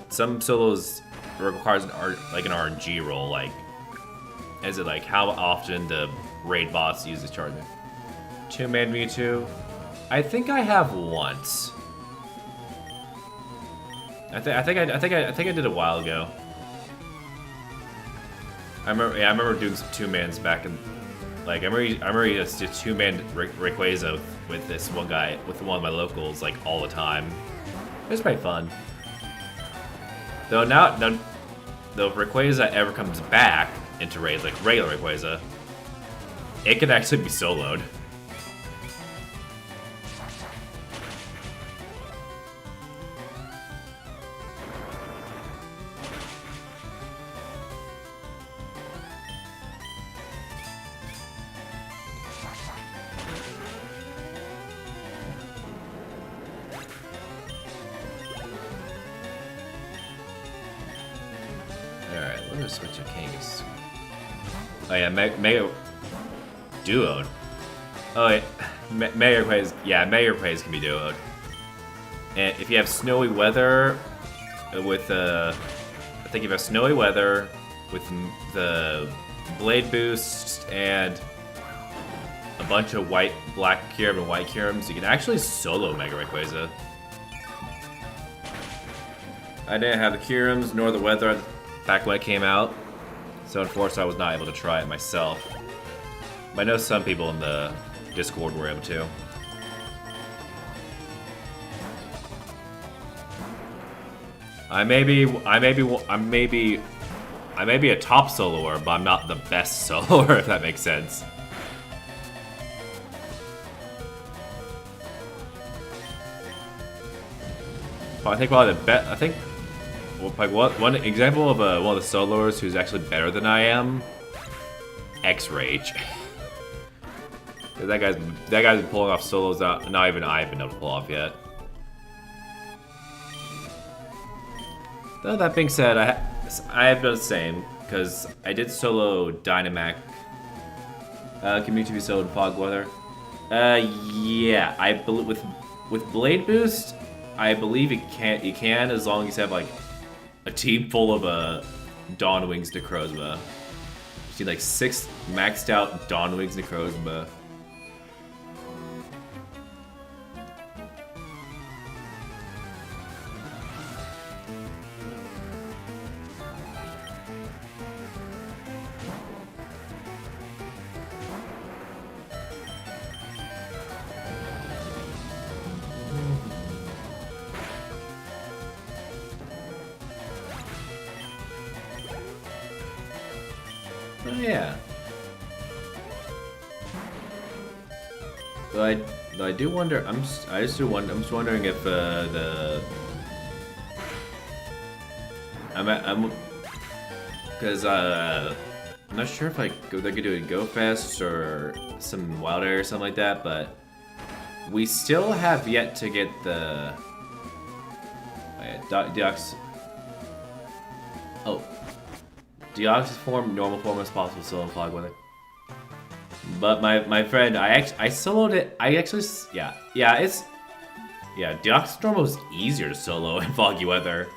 some solos requires an RNG roll. Like, as in like how often the raid boss uses Charger. 2-man Mewtwo. I think I have once. I think I did it a while ago. I remember doing some 2-mans back in, like, I remember just did 2-man Rayquaza with this one guy, with one of my locals, like, all the time. It was pretty fun. Though if Rayquaza ever comes back into raids, like regular Rayquaza, it can actually be soloed. switch of kings. Oh yeah, Mayor duoed. Oh wait, Mayor plays. Yeah, Mayor plays can be duoed. And if you have snowy weather with I think if you have snowy weather with the blade boost and a bunch of black Kyurem and white Kyurems, you can actually solo Mega Rayquaza. I didn't have the Kyurems nor the weather back when it came out, so unfortunately I was not able to try it myself. But I know some people in the Discord were able to. I may be a top soloer, but I'm not the best soloer, if that makes sense. I think probably the best. I think like one example of one of the soloers who's actually better than I am. X-Rage. that guy's been pulling off solos that not even I've been able to pull off yet. Though that being said, I have done the same because I did solo Dynamax. Community be soloed Fog Weather. Yeah, I believe with Blade Boost, I believe you can as long as you have like a team full of Dawn Wings Necrozma. You see like 6 maxed out Dawn Wings Necrozma. Oh yeah. Though I do wonder. I'm just wondering if because I'm not sure if like they're gonna do a Go Fest or some Wild Area or something like that, but we still have yet to get the Deoxys. Oh. Deoxys form, normal form as possible, still in Fog Weather. But my friend, I soloed it. Deoxys normal is easier to solo in Foggy Weather.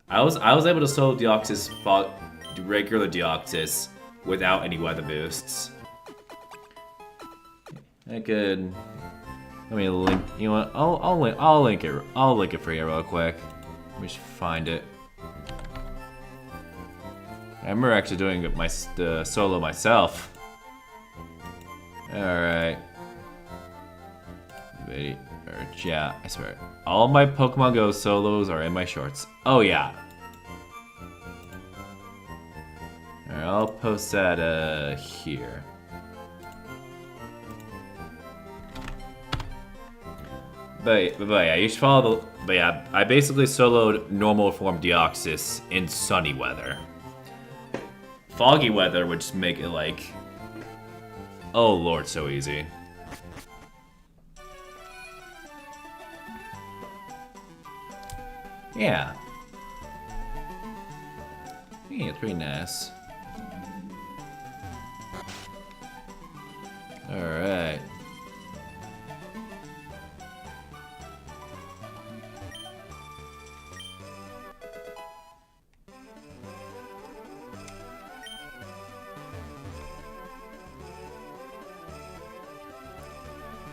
I was able to solo Deoxys regular Deoxys without any weather boosts. I could. Let me link. You know what? I'll link it. I'll link it for you real quick. Let me just find it. I remember actually doing the solo myself. Alright. Yeah, I swear. All my Pokemon Go solos are in my shorts. Oh yeah. Alright, I'll post that here. But yeah, you should follow the. But yeah, I basically soloed normal form Deoxys in sunny weather. Foggy weather would just make it like, oh lord, so easy. Yeah. Yeah, it's pretty nice. Alright.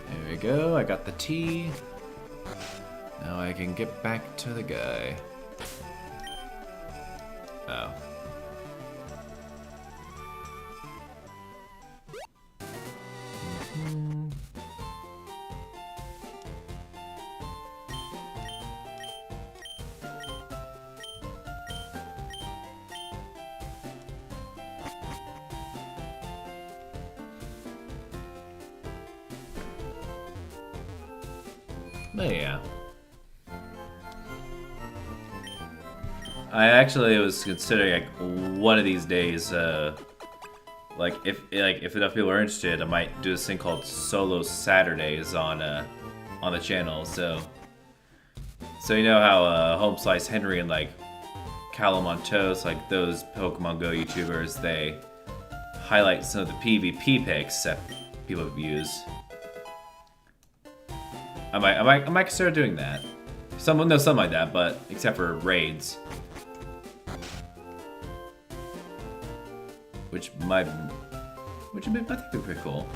There we go, I got the tea. Now I can get back to the guy. Oh. But yeah. I actually was considering like one of these days, like if enough people are interested, I might do this thing called Solo Saturdays on the channel. So you know how Home Slice Henry and like Calamontos, like those Pokemon Go YouTubers, they highlight some of the PvP picks that people use. I might consider doing that. Something like that, but except for raids, which might, I think would be pretty cool.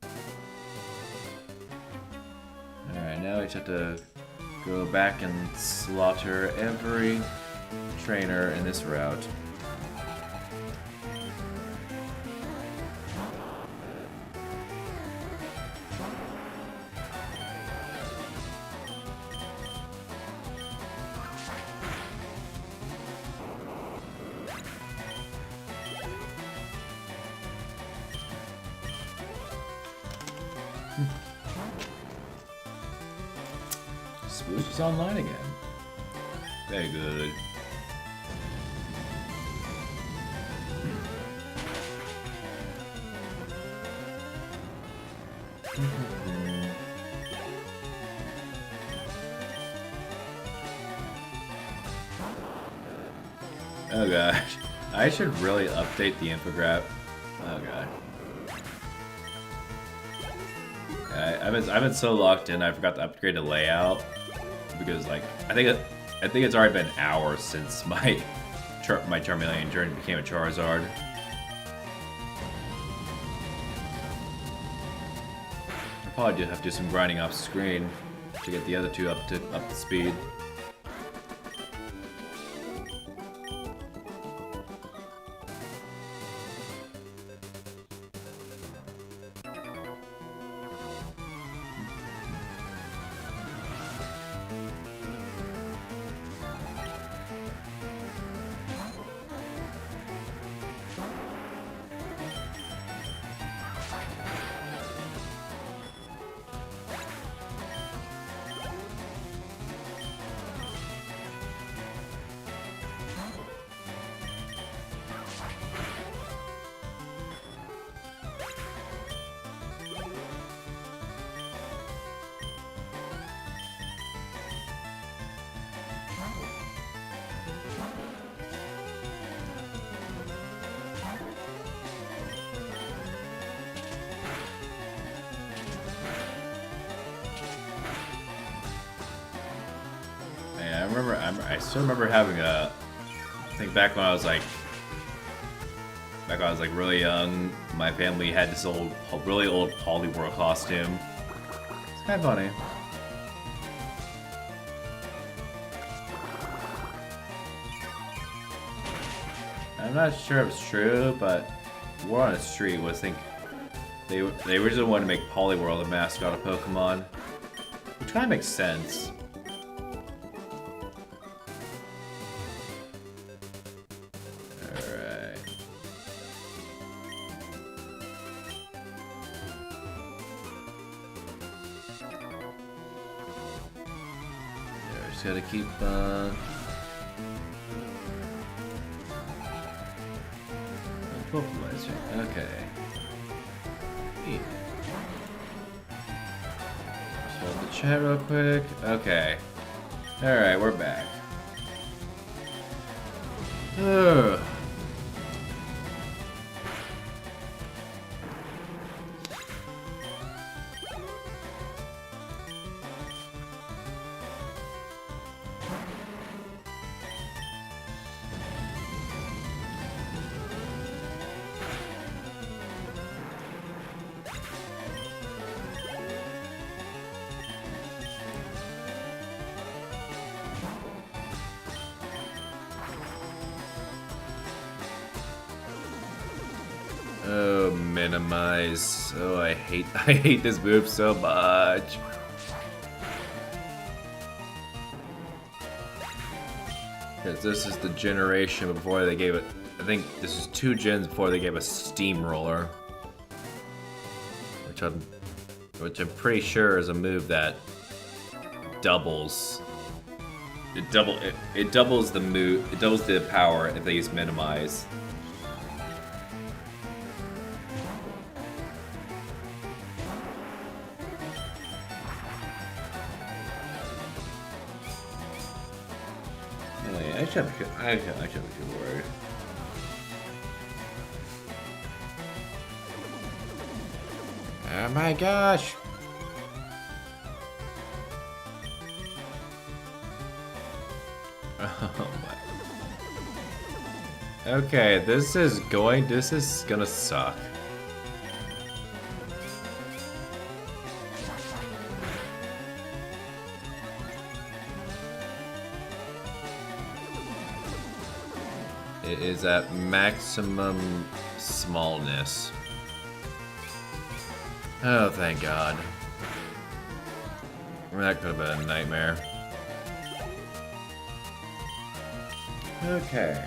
All right, now we just have to go back and slaughter every trainer in this route. Swoosh is online again. Very good. Oh gosh, I should really update the infographic. Oh god. I've been so locked in, I forgot to upgrade the layout because, like, I think it's already been hours since my Charmeleon journey became a Charizard. I'll probably just have to do some grinding off screen to get the other two up to speed. I still remember having I think back when I was like really young, my family had this really old Poliwhirl costume. It's kind of funny. I'm not sure if it's true, but War on the Street was, I think, they originally wanted to make Poliwhirl the mascot of Pokemon, which kind of makes sense. Just gotta keep, okay. Just hold the chat real quick. Okay. Alright, we're back. Ugh. Oh, minimize. Oh, I hate this move so much. Because this is the generation before they gave it. I think this is 2 gens before they gave us Steamroller, which I'm pretty sure is a move that doubles. It doubles the move. It doubles the power if they use minimize. I shouldn't be too worried. Oh my gosh! Oh my. Okay, this is gonna suck. It is at maximum smallness. Oh, thank God. That could have been a nightmare. Okay.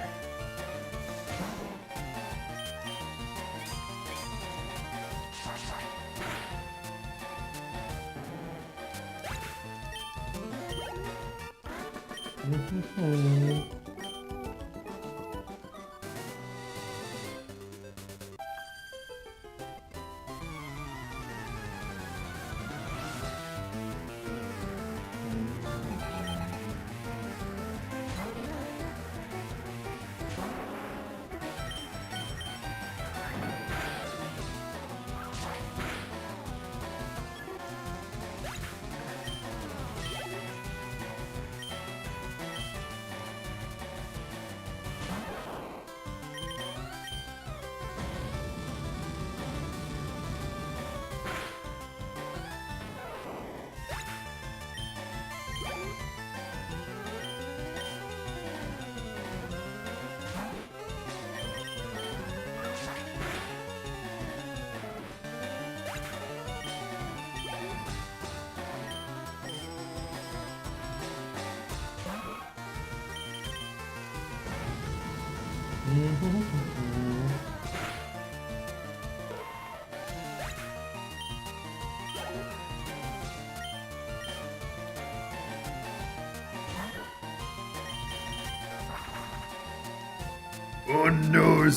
Oh no!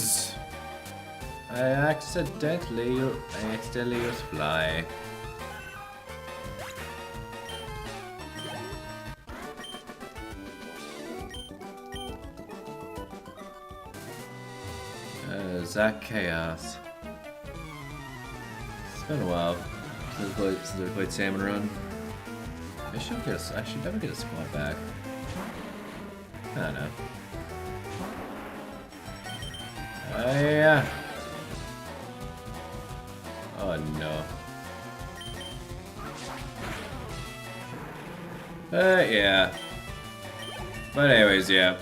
I accidentally used fly. Zach Chaos. It's been a while since we played Salmon Run. I should never get a squad back. I don't know. Yeah. Oh no. Yeah. But anyways, yeah.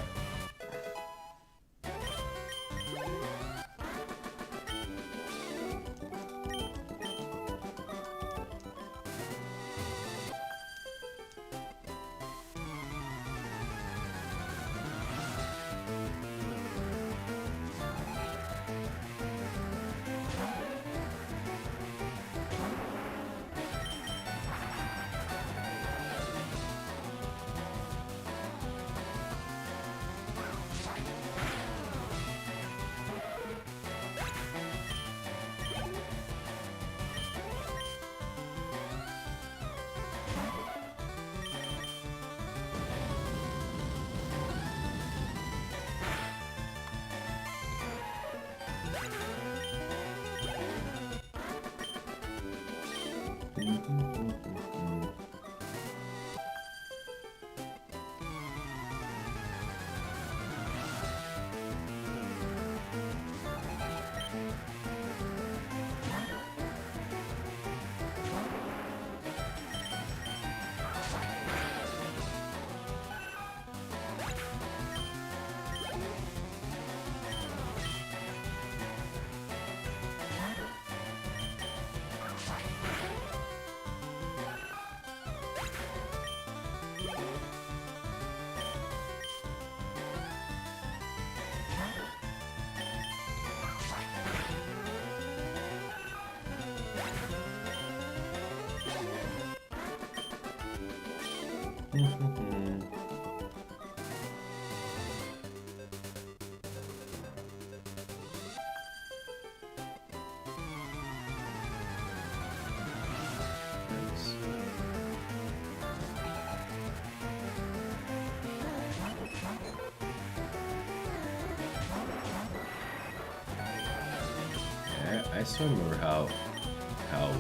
I still remember how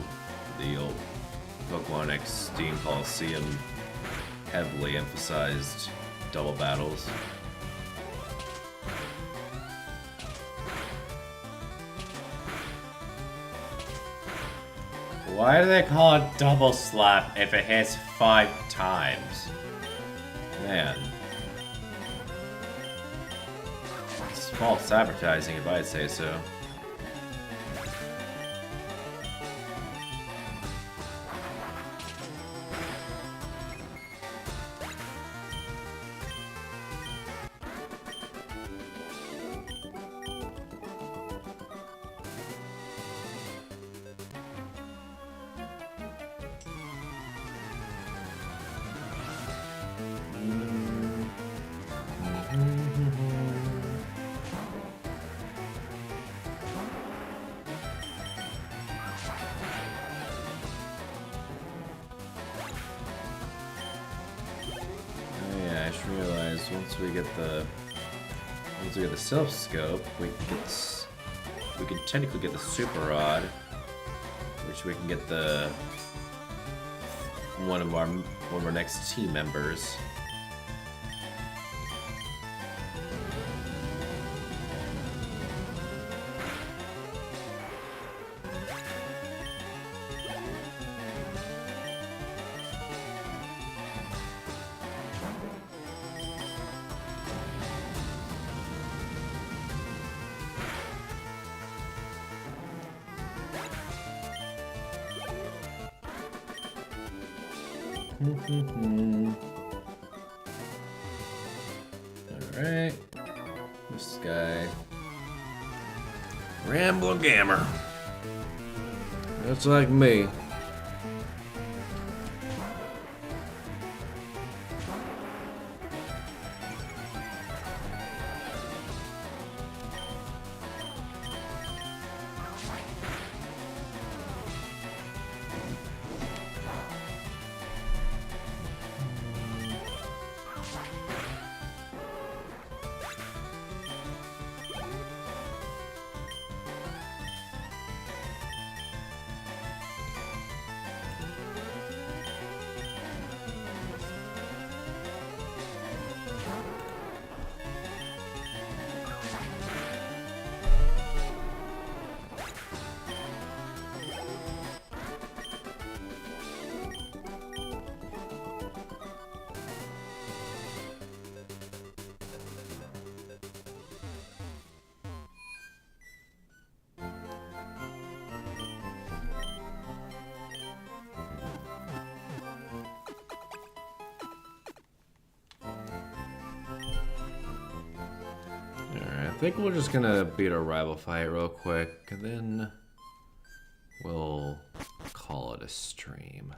the old Pokemon X Steam Coliseum heavily emphasized double battles. Why do they call it double slap if it hits 5 times? Man. It's false advertising if I'd say so. Once we get the Self Scope, we can technically get the Super Rod, which we can get the one of our next team members. Alright. This guy. Ramble Gammer. That's like me. I think we're just gonna beat our rival fight real quick, and then we'll call it a stream.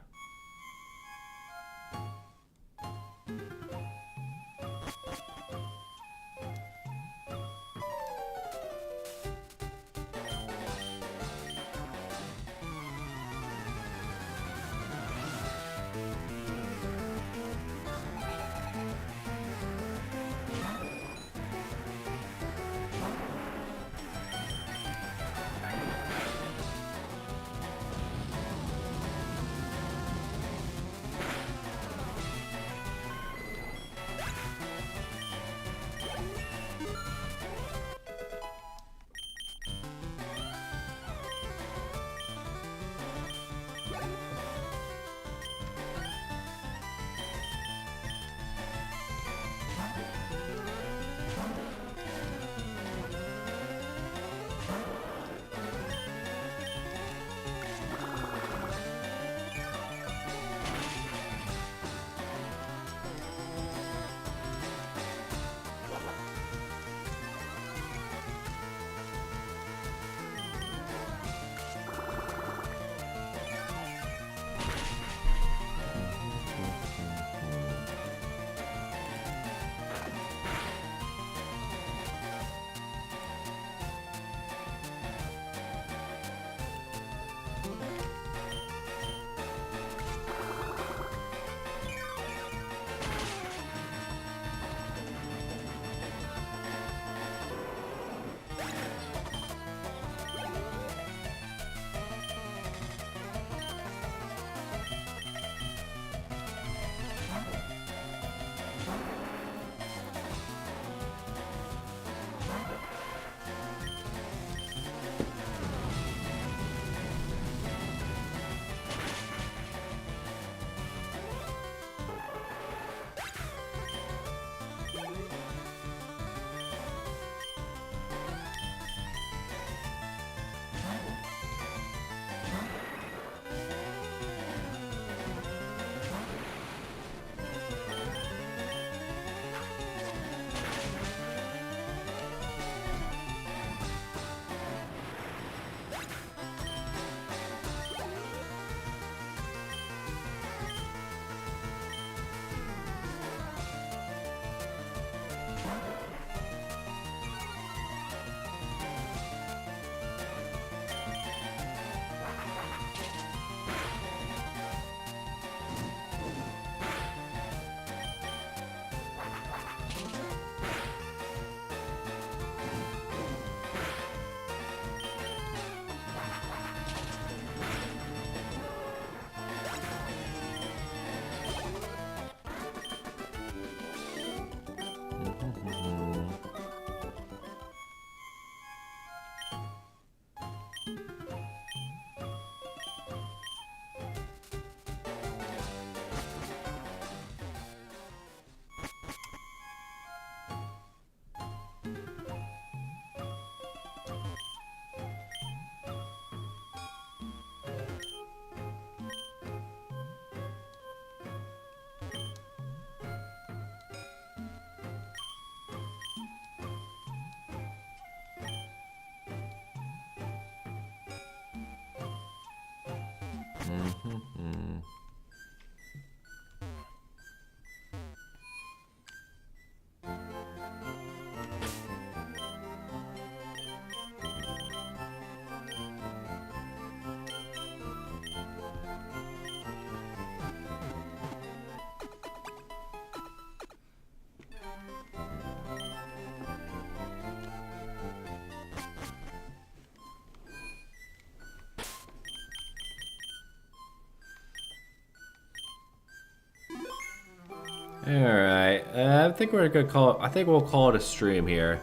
Alright, I think we're gonna call it, I think we'll call it a stream here.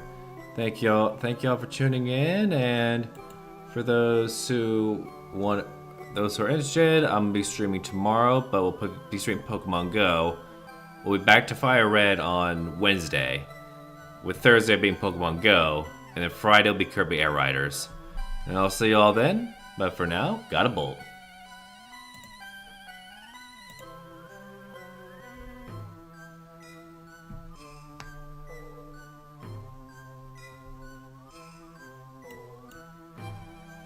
Thank y'all for tuning in, and for those who are interested, I'm gonna be streaming tomorrow, but we'll be streaming Pokemon Go. We'll be back to FireRed on Wednesday, with Thursday being Pokemon Go, and then Friday will be Kirby Air Riders. And I'll see y'all then, but for now, gotta bolt.